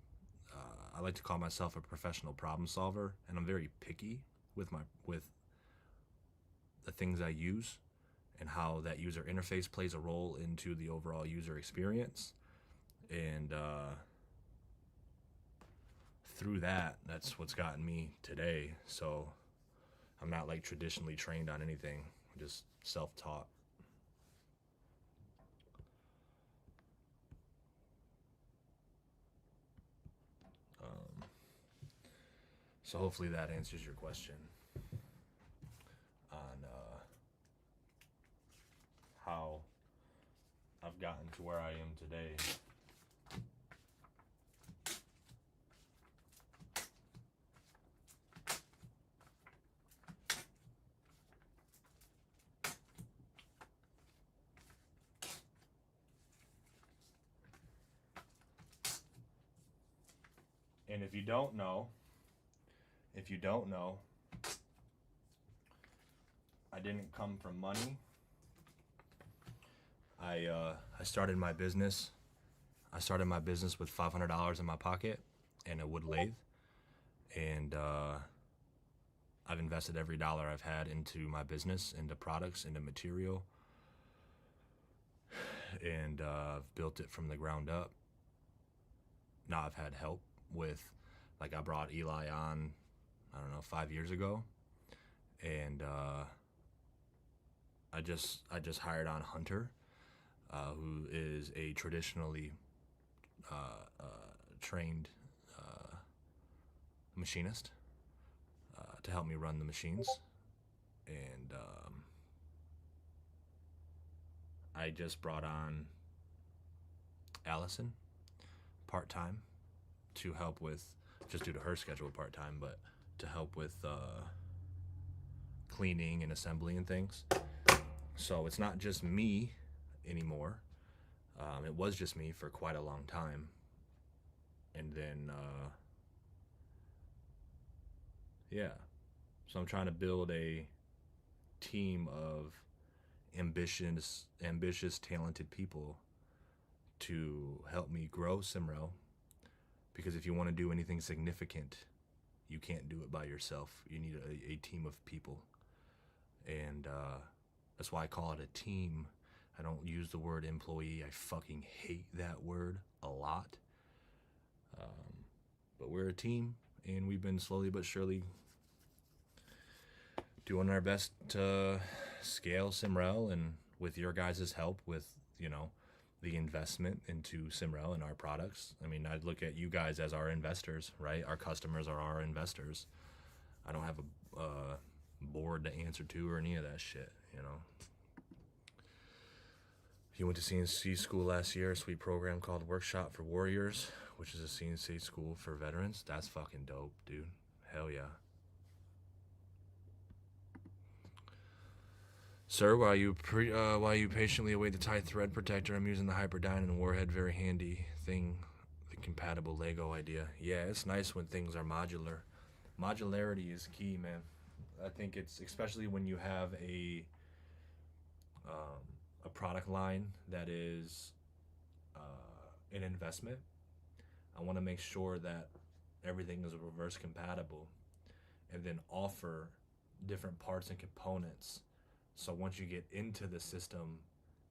Speaker 1: I like to call myself a professional problem solver, and I'm very picky with the things I use and how that user interface plays a role into the overall user experience. And through that's what's gotten me today. So I'm not like traditionally trained on anything, I'm just self-taught. So hopefully that answers your question on how I've gotten to where I am today. And if you don't know, I didn't come from money. I started my business. I started my business with $500 in my pocket and a wood lathe, and I've invested every dollar I've had into my business, into products, into material, and I've built it from the ground up. Now I've had help with, like I brought Eli on, I don't know, 5 years ago, and I just hired on Hunter, who is a traditionally trained machinist, to help me run the machines. And I just brought on Allison part-time to help with, just due to her schedule part-time, but to help with cleaning and assembly and things. So it's not just me anymore. It was just me for quite a long time. And then, yeah. So I'm trying to build a team of ambitious, talented people to help me grow Simrell. Because if you want to do anything significant, you can't do it by yourself. You need a team of people. And that's why I call it a team. I don't use the word employee. I fucking hate that word a lot. But we're a team, and we've been slowly but surely doing our best to scale Simrell, and with your guys' help, with, you know, the investment into Simrell and our products. I mean, I'd look at you guys as our investors, right? Our customers are our investors. I don't have a board to answer to or any of that shit, you know. You went to CNC school last year, a sweet program called Workshop for Warriors, which is a CNC school for veterans. That's fucking dope, dude. Hell yeah. Sir, while you patiently await the tie thread protector, I'm using the Hyperdyne and Warhead. Very handy thing, the compatible Lego idea. Yeah, it's nice when things are modular. Modularity is key, man. I think it's, especially when you have a product line that is an investment. I want to make sure that everything is reverse compatible, and then offer different parts and components. So once you get into the system,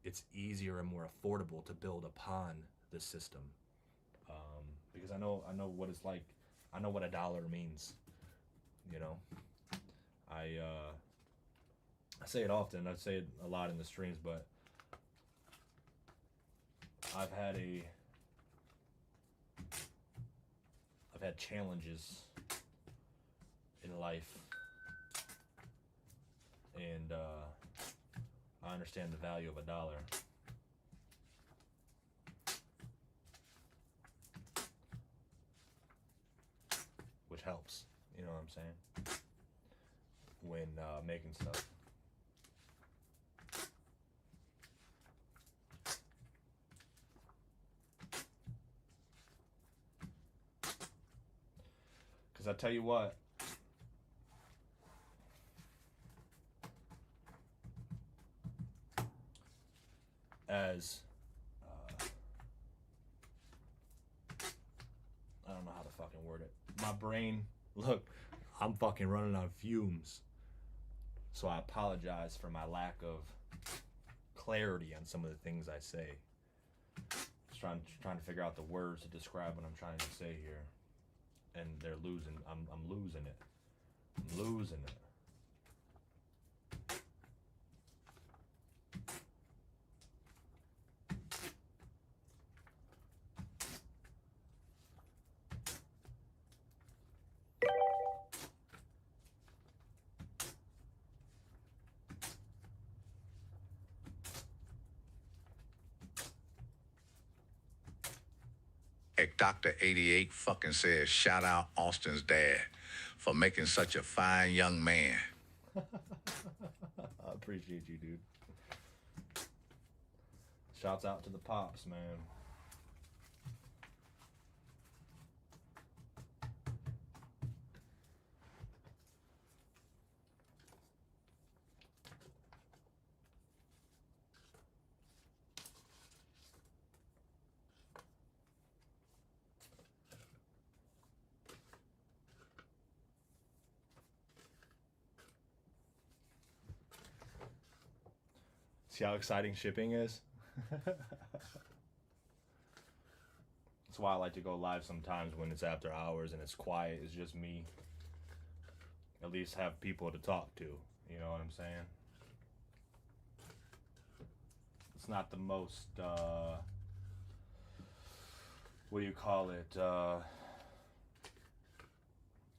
Speaker 1: it's easier and more affordable to build upon the system. Because I know what it's like. I know what a dollar means. You know, I say it often. I say it a lot in the streams, but I've had challenges in life, and I understand the value of $1. Which helps, you know what I'm saying? When making stuff. Because I tell you what, as I don't know how to fucking word it. My brain, look, I'm fucking running on fumes. So I apologize for my lack of clarity on some of the things I say. Just trying to figure out the words to describe what I'm trying to say here. And they're losing. I'm losing it. I'm losing it.
Speaker 2: Dr. 88 fucking says, shout out Austyn's dad for making such a fine young man.
Speaker 1: I appreciate you, dude. Shouts out to the pops, man. See how exciting shipping is? That's why I like to go live sometimes when it's after hours and it's quiet. It's just me. At least have people to talk to. You know what I'm saying? It's not the most, what do you call it?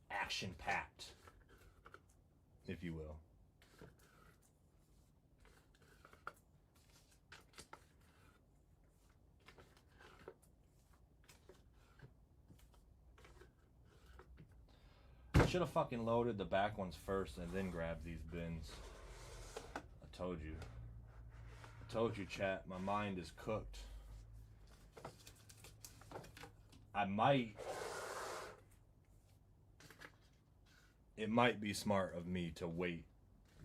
Speaker 1: Action-packed, if you will. I should have fucking loaded the back ones first and then grabbed these bins. I told you. I told you, chat. My mind is cooked. It might be smart of me to wait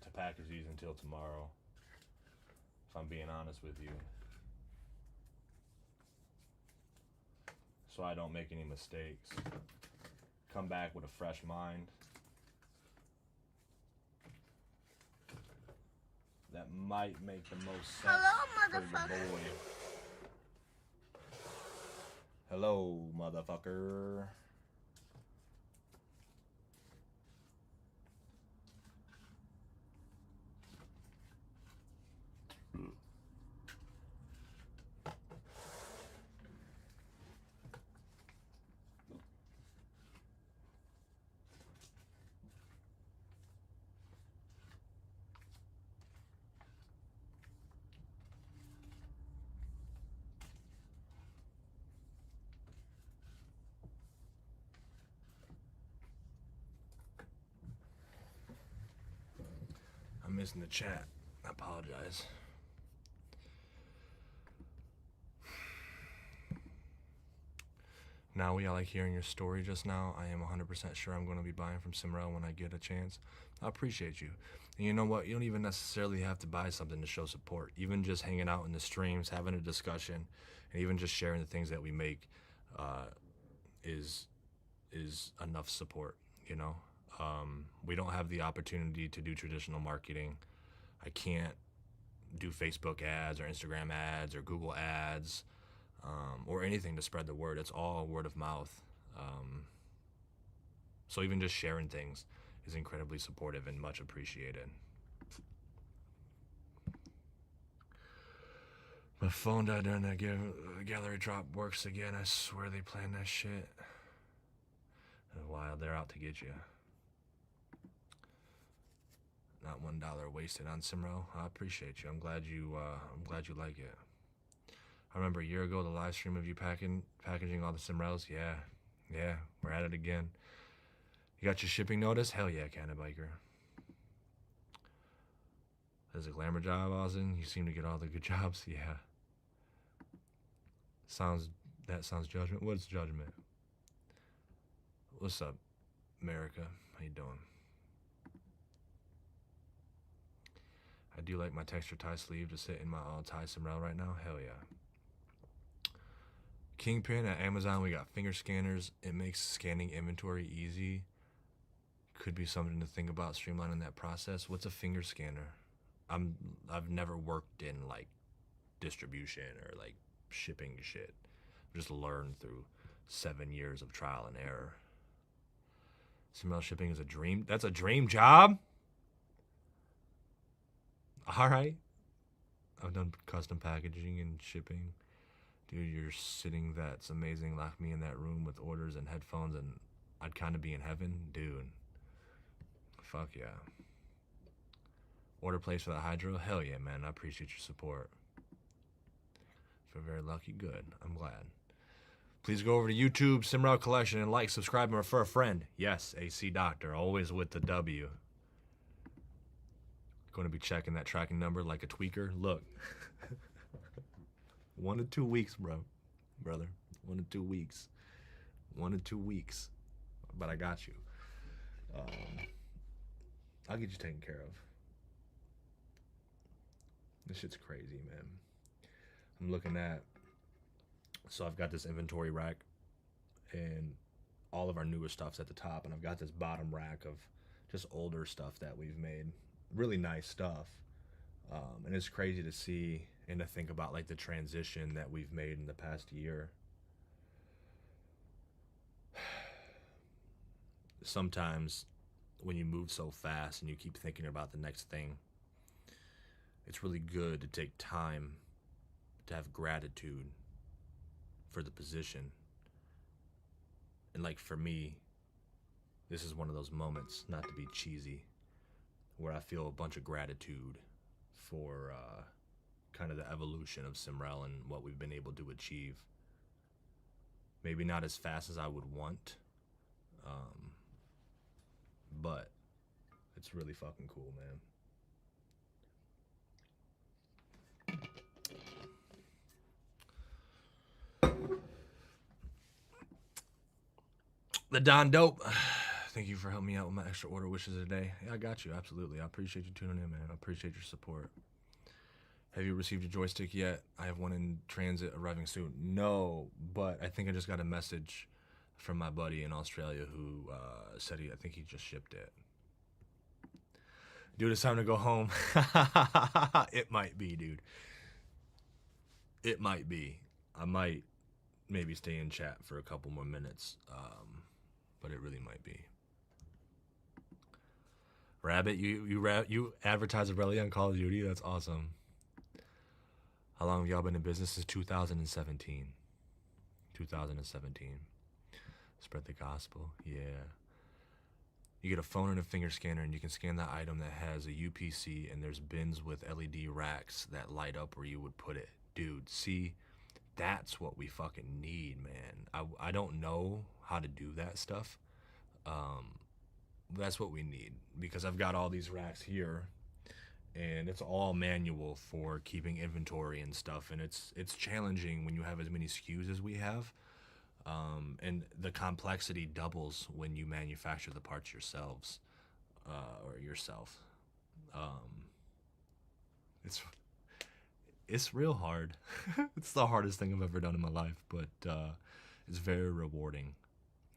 Speaker 1: to package these until tomorrow. If I'm being honest with you. So I don't make any mistakes. Come back with a fresh mind. That might make the most sense.
Speaker 3: Hello,
Speaker 1: for the boy. Hello, motherfucker. I'm missing the chat. I apologize. Now I like hearing your story just now. I am 100% sure I'm going to be buying from Simrell when I get a chance. I appreciate you. And you know what? You don't even necessarily have to buy something to show support. Even just hanging out in the streams, having a discussion, and even just sharing the things that we make is enough support, you know? We don't have the opportunity to do traditional marketing. I can't do Facebook ads or Instagram ads or Google ads or anything to spread the word. It's all word of mouth. So even just sharing things is incredibly supportive and much appreciated. My phone died during that gallery drop. Works again. I swear they planned that shit. Wild, they're out to get you. Not $1 wasted on Simrell. I appreciate you. I'm glad you like it. I remember a year ago the live stream of you packaging all the Simrells. Yeah, we're at it again. You got your shipping notice? Hell yeah, Canada Biker. That's a glamour job, Austyn. You seem to get all the good jobs. Yeah. That sounds judgment. What's judgment? What's up, America? How you doing? I do like my texture tie sleeve to sit in my all tie Simrell right now. Hell yeah. Kingpin at Amazon, we got finger scanners. It makes scanning inventory easy. Could be something to think about streamlining that process. What's a finger scanner? I've never worked in like distribution or like shipping shit. I've just learned through 7 years of trial and error. Simrell shipping is a dream. That's a dream job. All right. I've done custom packaging and shipping. Dude, you're sitting, that's amazing. Lock me in that room with orders and headphones and I'd kind of be in heaven. Dude, fuck yeah. Order placed for the hydro? Hell yeah, man. I appreciate your support. Feel very lucky. Good. I'm glad. Please go over to YouTube, Simrell Collection, and like, subscribe, and refer a friend. Yes, AC Doctor, always with the W. Going to be checking that tracking number like a tweaker. Look. 1 to 2 weeks, brother. 1 to 2 weeks. 1 to 2 weeks. But I got you. I'll get you taken care of. This shit's crazy, man. I'm looking at, so I've got this inventory rack and all of our newer stuff's at the top, and I've got this bottom rack of just older stuff that we've made. Really nice stuff. And it's crazy to see and to think about like the transition that we've made in the past year. Sometimes when you move so fast and you keep thinking about the next thing, it's really good to take time to have gratitude for the position. And like for me, this is one of those moments, not to be cheesy, where I feel a bunch of gratitude for kind of the evolution of Simrell and what we've been able to achieve. Maybe not as fast as I would want, but it's really fucking cool, man. The Don Dope. Thank you for helping me out with my extra order wishes today. Yeah, I got you. Absolutely. I appreciate you tuning in, man. I appreciate your support. Have you received your joystick yet? I have one in transit arriving soon. No, but I think I just got a message from my buddy in Australia who said I think he just shipped it. Dude, it's time to go home. It might be, dude. It might be. I might maybe stay in chat for a couple more minutes, but it really might be. Rabbit, you advertise Aurelia on Call of Duty? That's awesome. How long have y'all been in business? Since 2017. 2017. Spread the gospel. Yeah. You get a phone and a finger scanner, and you can scan that item that has a UPC, and there's bins with LED racks that light up where you would put it. Dude, see, that's what we fucking need, man. I don't know how to do that stuff. That's what we need, because I've got all these racks here, and it's all manual for keeping inventory and stuff, and it's challenging when you have as many SKUs as we have, and the complexity doubles when you manufacture the parts yourselves, or yourself. It's real hard. It's the hardest thing I've ever done in my life, but it's very rewarding,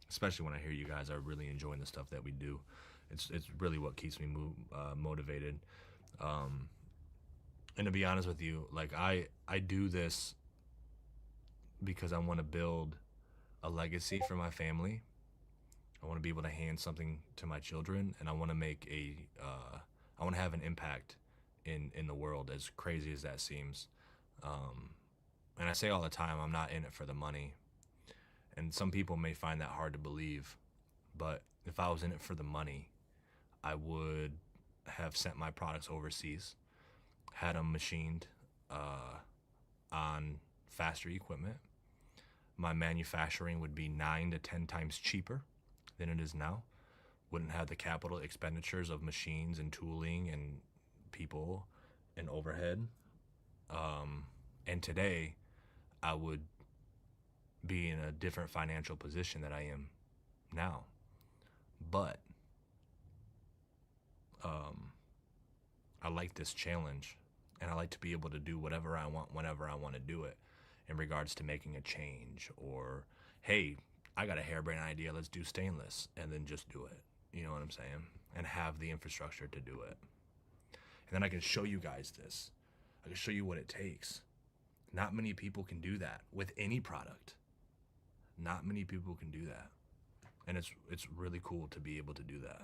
Speaker 1: especially when I hear you guys are really enjoying the stuff that we do. It's really what keeps me motivated. And to be honest with you, like I do this because I want to build a legacy for my family. I want to be able to hand something to my children, and I want to make I want to have an impact in the world, as crazy as that seems. And I say all the time, I'm not in it for the money. And some people may find that hard to believe, but if I was in it for the money, I would have sent my products overseas, had them machined on faster equipment. My manufacturing would be 9 to 10 times cheaper than it is now. Wouldn't have the capital expenditures of machines and tooling and people and overhead. And today, I would be in a different financial position that I am now. But I like this challenge, and I like to be able to do whatever I want whenever I want to do it in regards to making a change, or, hey, I got a harebrained idea, let's do stainless, and then just do it. You know what I'm saying? And have the infrastructure to do it. And then I can show you guys this. I can show you what it takes. Not many people can do that with any product. Not many people can do that. And it's really cool to be able to do that.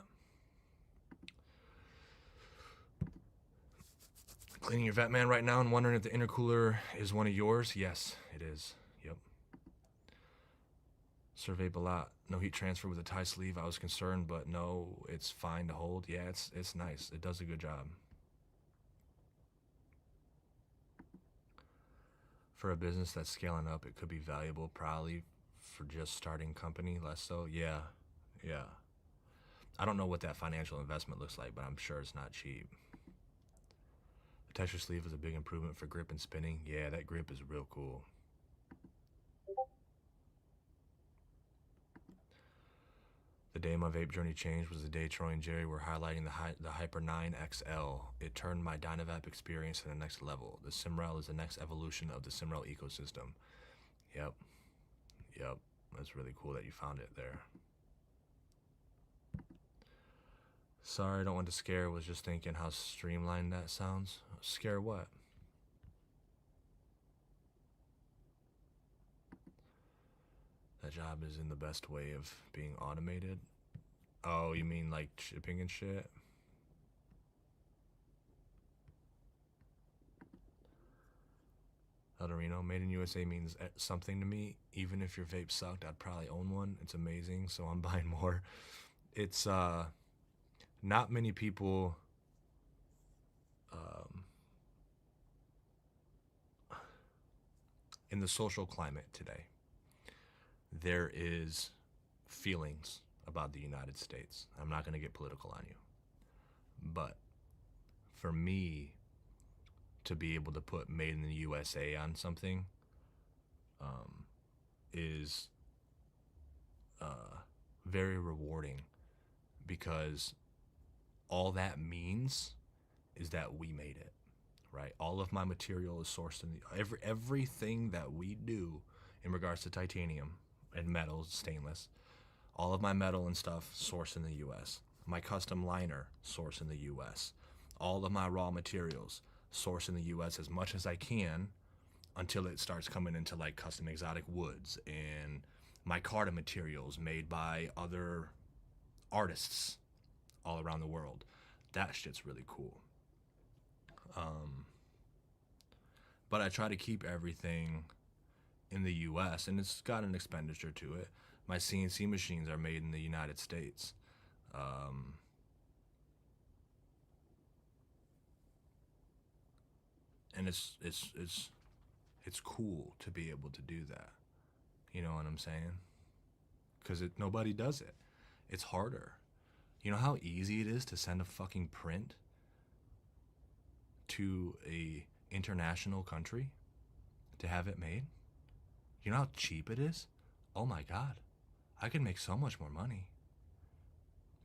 Speaker 1: Cleaning your Vatman right now and wondering if the intercooler is one of yours? Yes, it is. Yep. Survey Balat. No heat transfer with a tie sleeve. I was concerned, but no, it's fine to hold. Yeah, it's nice. It does a good job. For a business that's scaling up, it could be valuable, probably for just starting company, less so. Yeah. I don't know what that financial investment looks like, but I'm sure it's not cheap. The texture sleeve is a big improvement for grip and spinning. Yeah, that grip is real cool. The day my vape journey changed was the day Troy and Jerry were highlighting the Hyper 9 XL. It turned my Dynavap experience to the next level. The Simrell is the next evolution of the Simrell ecosystem. Yep. That's really cool that you found it there. Sorry, I don't want to scare. Was just thinking how streamlined that sounds. Scare what? That job is in the best way of being automated. Oh, you mean like shipping and shit? Eldorino, made in USA means something to me. Even if your vape sucked, I'd probably own one. It's amazing, so I'm buying more. It's not many people in the social climate today. There is feelings about the United States. I'm not going to get political on you. But for me to be able to put made in the USA on something is very rewarding, because all that means is that we made it, right? All of my material is sourced in everything that we do in regards to titanium and metals, stainless, all of my metal and stuff sourced in the US. My custom liner sourced in the US. All of my raw materials sourced in the US as much as I can, until it starts coming into like custom exotic woods and micarta materials made by other artists all around the world. That shit's really cool. But I try to keep everything in the US, and it's got an expenditure to it. My CNC machines are made in the United States. And it's cool to be able to do that. You know what I'm saying? Because nobody does it. It's harder. You know how easy it is to send a fucking print to a international country to have it made? You know how cheap it is? Oh my God. I could make so much more money.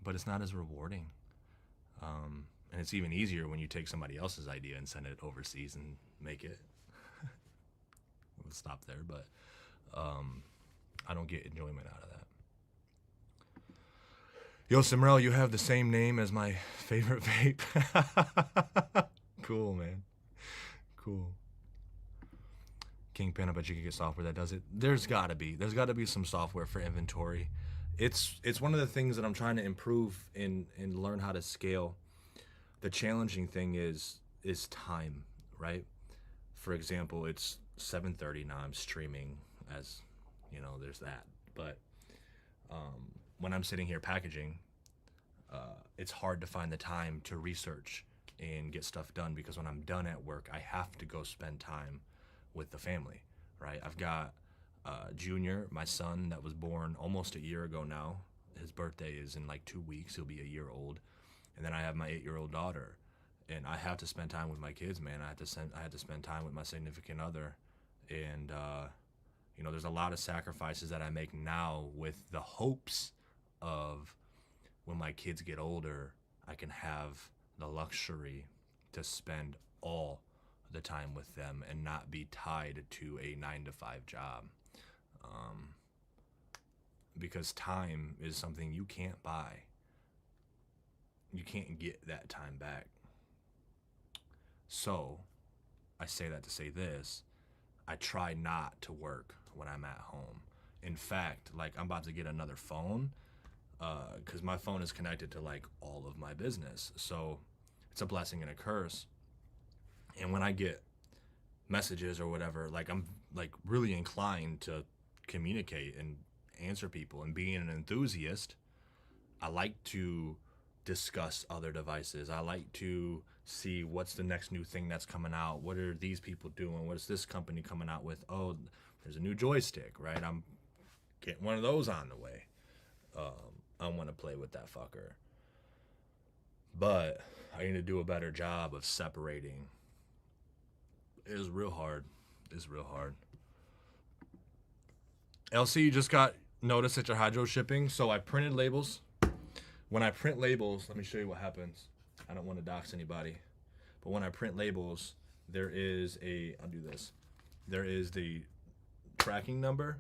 Speaker 1: But it's not as rewarding. And it's even easier when you take somebody else's idea and send it overseas and make it. We'll stop there, but I don't get enjoyment out of that. Yo, Simrell, you have the same name as my favorite vape. Cool, man. Cool. Kingpin, I bet you could get software that does it. There's gotta be some software for inventory. It's one of the things that I'm trying to improve and learn how to scale. The challenging thing is time, right? For example, it's 7:30 now. I'm streaming, as you know, there's that. But when I'm sitting here packaging, it's hard to find the time to research and get stuff done, because when I'm done at work, I have to go spend time with the family, right? I've got Junior, my son, that was born almost a year ago now. His birthday is in like 2 weeks. He'll be a year old. And then I have my 8-year-old daughter, and I have to spend time with my kids, man. I had to spend time with my significant other, and you know, there's a lot of sacrifices that I make now with the hopes of when my kids get older, I can have the luxury to spend all the time with them and not be tied to a 9-to-5 job. Because time is something you can't buy. You can't get that time back. So, I say that to say this. I try not to work when I'm at home. In fact, like, I'm about to get another phone, because my phone is connected to like all of my business. So it's a blessing and a curse. And when I get messages or whatever, like, I'm like really inclined to communicate and answer people, and being an enthusiast, I like to discuss other devices. I like to see what's the next new thing that's coming out. What are these people doing? What's this company coming out with? Oh, there's a new joystick, right? I'm getting one of those on the way. I want to play with that fucker. But I need to do a better job of separating. It is real hard. It's real hard. LC, you just got notice that your hydro shipping. So I printed labels. When I print labels, let me show you what happens. I don't want to dox anybody. But when I print labels, there is I'll do this. There is the tracking number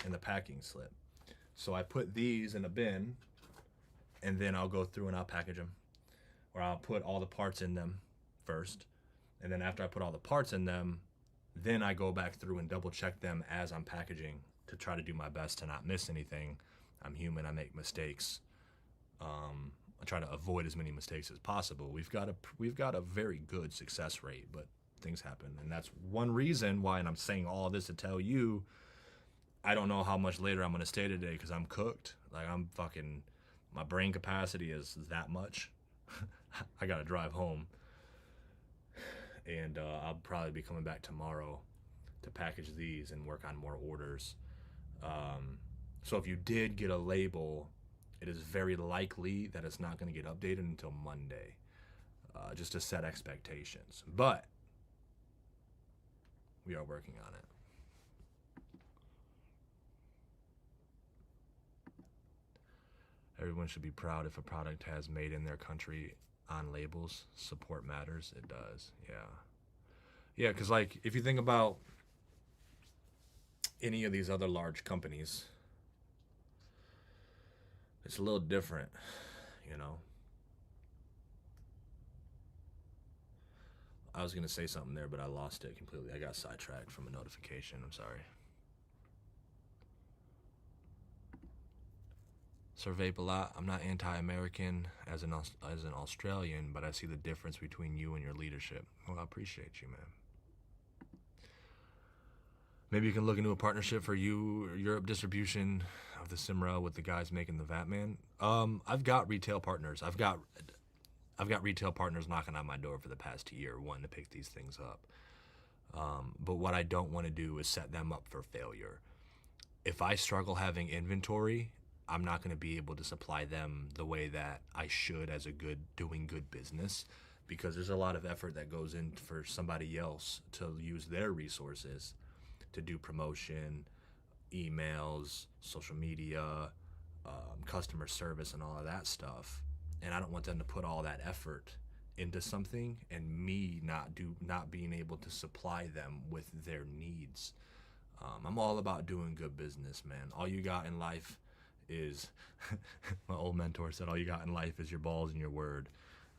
Speaker 1: and the packing slip. So I put these in a bin, and then I'll go through and I'll package them. Or I'll put all the parts in them first. And then after I put all the parts in them, then I go back through and double check them as I'm packaging to try to do my best to not miss anything. I'm human, I make mistakes. I try to avoid as many mistakes as possible. We've got a very good success rate, but things happen. And that's one reason why, and I'm saying all this to tell you, I don't know how much later I'm going to stay today, because I'm cooked. Like, I'm fucking, my brain capacity is that much. I got to drive home. And I'll probably be coming back tomorrow to package these and work on more orders. So if you did get a label, it is very likely that it's not going to get updated until Monday, just to set expectations. But we are working on it. Everyone should be proud if a product has made in their country on labels. Support matters. It does. Yeah, because like, if you think about any of these other large companies, it's a little different, you know. I was gonna say something there, but I lost it completely. I got sidetracked from a notification. I'm sorry. Sir Vape a lot. I'm not anti-American as an Australian, but I see the difference between you and your leadership. Well, I appreciate you, man. Maybe you can look into a partnership for Europe distribution of the Simrell with the guys making the Vatman. I've got retail partners. I've got retail partners knocking on my door for the past year wanting to pick these things up. But what I don't want to do is set them up for failure. If I struggle having inventory, I'm not going to be able to supply them the way that I should as doing good business, because there's a lot of effort that goes in for somebody else to use their resources to do promotion, emails, social media, customer service, and all of that stuff. And I don't want them to put all that effort into something and me not being able to supply them with their needs. I'm all about doing good business, man. All you got in life is, my old mentor said, all you got in life is your balls and your word.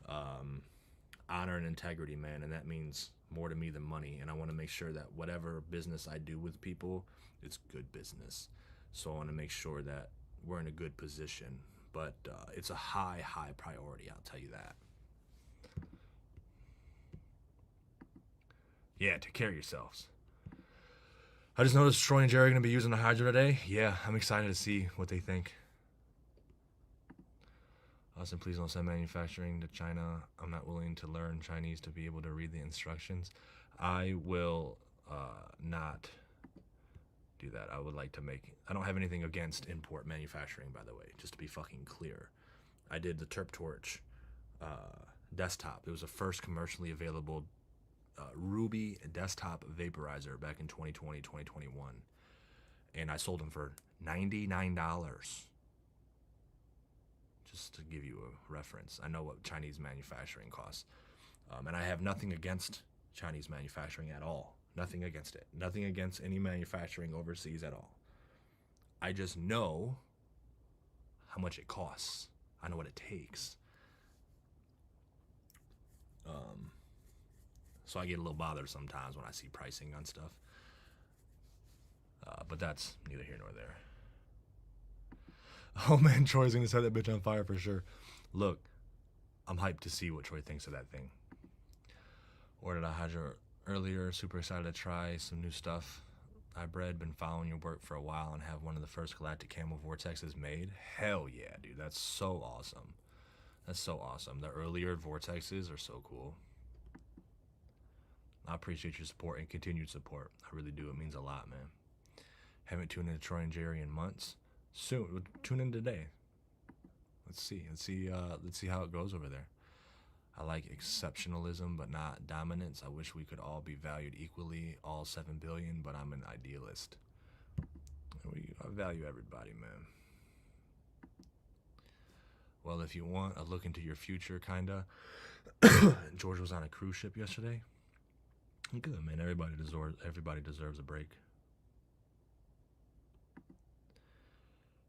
Speaker 1: Honor and integrity, man, and that means more to me than money. And I want to make sure that whatever business I do with people, it's good business. So I want to make sure that we're in a good position. But it's a high priority, I'll tell you that. Yeah, take care of yourselves. I just noticed Troy and Jerry are going to be using the Hydra today. Yeah, I'm excited to see what they think. Austyn, please don't send manufacturing to China. I'm not willing to learn Chinese to be able to read the instructions. I will not do that. I would like to make... I don't have anything against import manufacturing, by the way, just to be fucking clear. I did the Terp Torch desktop. It was the first commercially available Ruby desktop vaporizer back in 2020, 2021. And I sold them for $99. Just to give you a reference. I know what Chinese manufacturing costs. And I have nothing against Chinese manufacturing at all. Nothing against it. Nothing against any manufacturing overseas at all. I just know how much it costs. I know what it takes. So I get a little bothered sometimes when I see pricing on stuff. But that's neither here nor there. Oh man, Troy's gonna set that bitch on fire for sure. Look, I'm hyped to see what Troy thinks of that thing. Ordered a hydro earlier, super excited to try some new stuff. I've been following your work for a while and have one of the first galactic camo vortexes made. Hell yeah, dude, that's so awesome. That's so awesome. The earlier vortexes are so cool. I appreciate your support and continued support. I really do. It means a lot, man. Haven't tuned into Troy and Jerry in months. Soon, we'll tune in today. Let's see how it goes over there. I like exceptionalism, but not dominance. I wish we could all be valued equally, all 7 billion, but I'm an idealist. I value everybody, man. Well, if you want a look into your future, kinda. George was on a cruise ship yesterday. Good, man. Everybody deserves a break.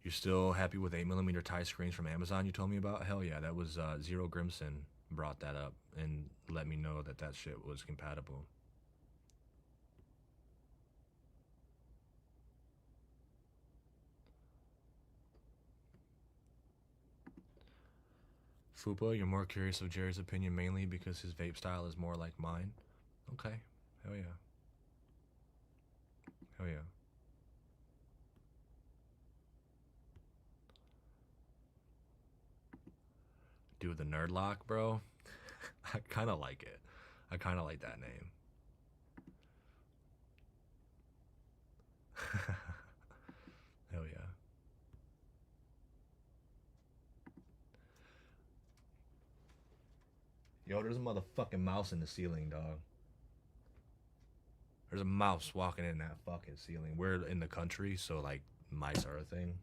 Speaker 1: You're still happy with 8mm tie screens from Amazon you told me about? Hell yeah, that was Zero Grimson brought that up and let me know that that shit was compatible. Fupa, you're more curious of Jerry's opinion mainly because his vape style is more like mine? Okay, hell yeah. Hell yeah. Dude, the Nerd Lock, bro. I kind of like it. I kind of like that name. Hell yeah. Yo, there's a motherfucking mouse in the ceiling, dog. There's a mouse walking in that fucking ceiling. We're in the country, so like mice are a thing.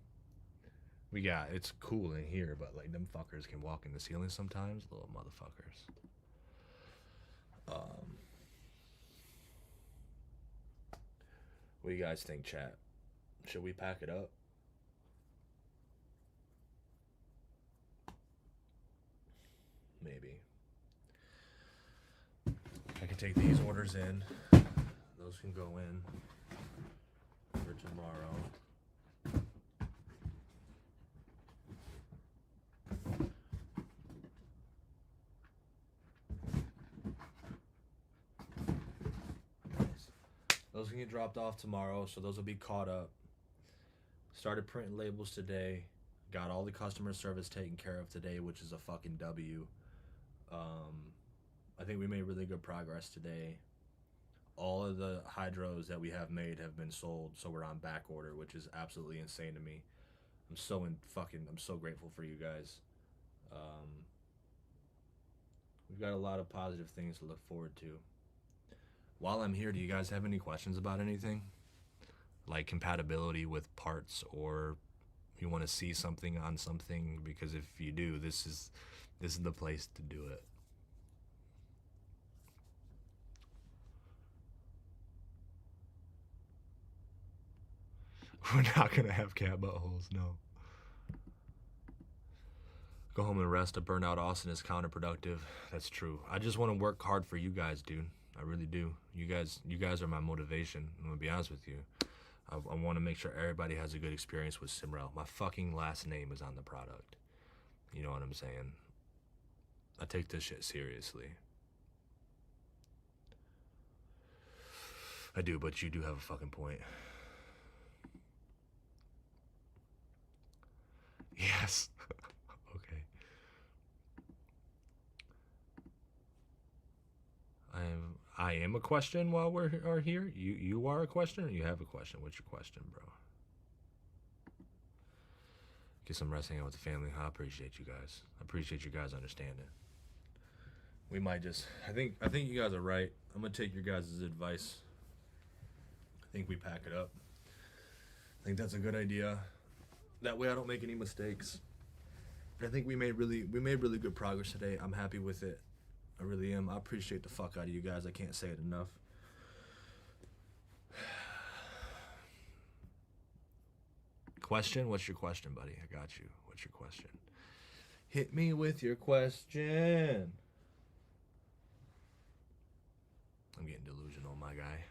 Speaker 1: It's cool in here, but like them fuckers can walk in the ceiling sometimes, little motherfuckers. What do you guys think, chat? Should we pack it up? Maybe. I can take these orders in. Those can go in for tomorrow. Those can get dropped off tomorrow, so those will be caught up. Started printing labels today. Got all the customer service taken care of today, which is a fucking W. I think we made really good progress today. All of the hydros that we have made have been sold, so we're on back order, which is absolutely insane to me. I'm so grateful for you guys. We've got a lot of positive things to look forward to. While I'm here, do you guys have any questions about anything? Like compatibility with parts, or you want to see something on something? Because if you do, this is the place to do it. We're not gonna have cat buttholes, no. Go home and rest. A burnout Austyn is counterproductive. That's true. I just want to work hard for you guys, dude. I really do. You guys are my motivation. I'm gonna be honest with you. I want to make sure everybody has a good experience with Simrell. My fucking last name is on the product. You know what I'm saying? I take this shit seriously. I do, but you do have a fucking point. Yes. Okay. I am a question while we are here. You are a question, or you have a question? What's your question, bro? Get some rest, hang out with the family. I appreciate you guys. I appreciate you guys understanding. We might just. I think you guys are right. I'm gonna take your guys' advice. I think we pack it up. I think that's a good idea. That way I don't make any mistakes. I think we made really good progress today. I'm happy with it. I really am. I appreciate the fuck out of you guys. I can't say it enough. Question? What's your question, buddy? I got you. What's your question? Hit me with your question. I'm getting delusional, my guy.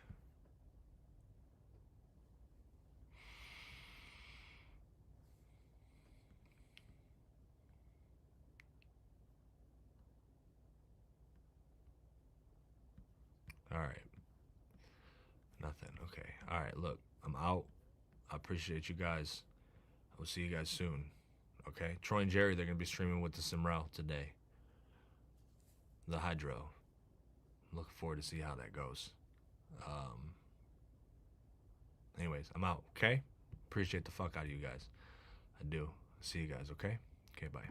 Speaker 1: All right. Nothing. Okay. All right. Look, I'm out. I appreciate you guys. I will see you guys soon. Okay. Troy and Jerry, they're going to be streaming with the Simrell today. The Hydro. I'm looking forward to see how that goes. Anyways, I'm out. Okay. Appreciate the fuck out of you guys. I do. See you guys. Okay. Okay. Bye.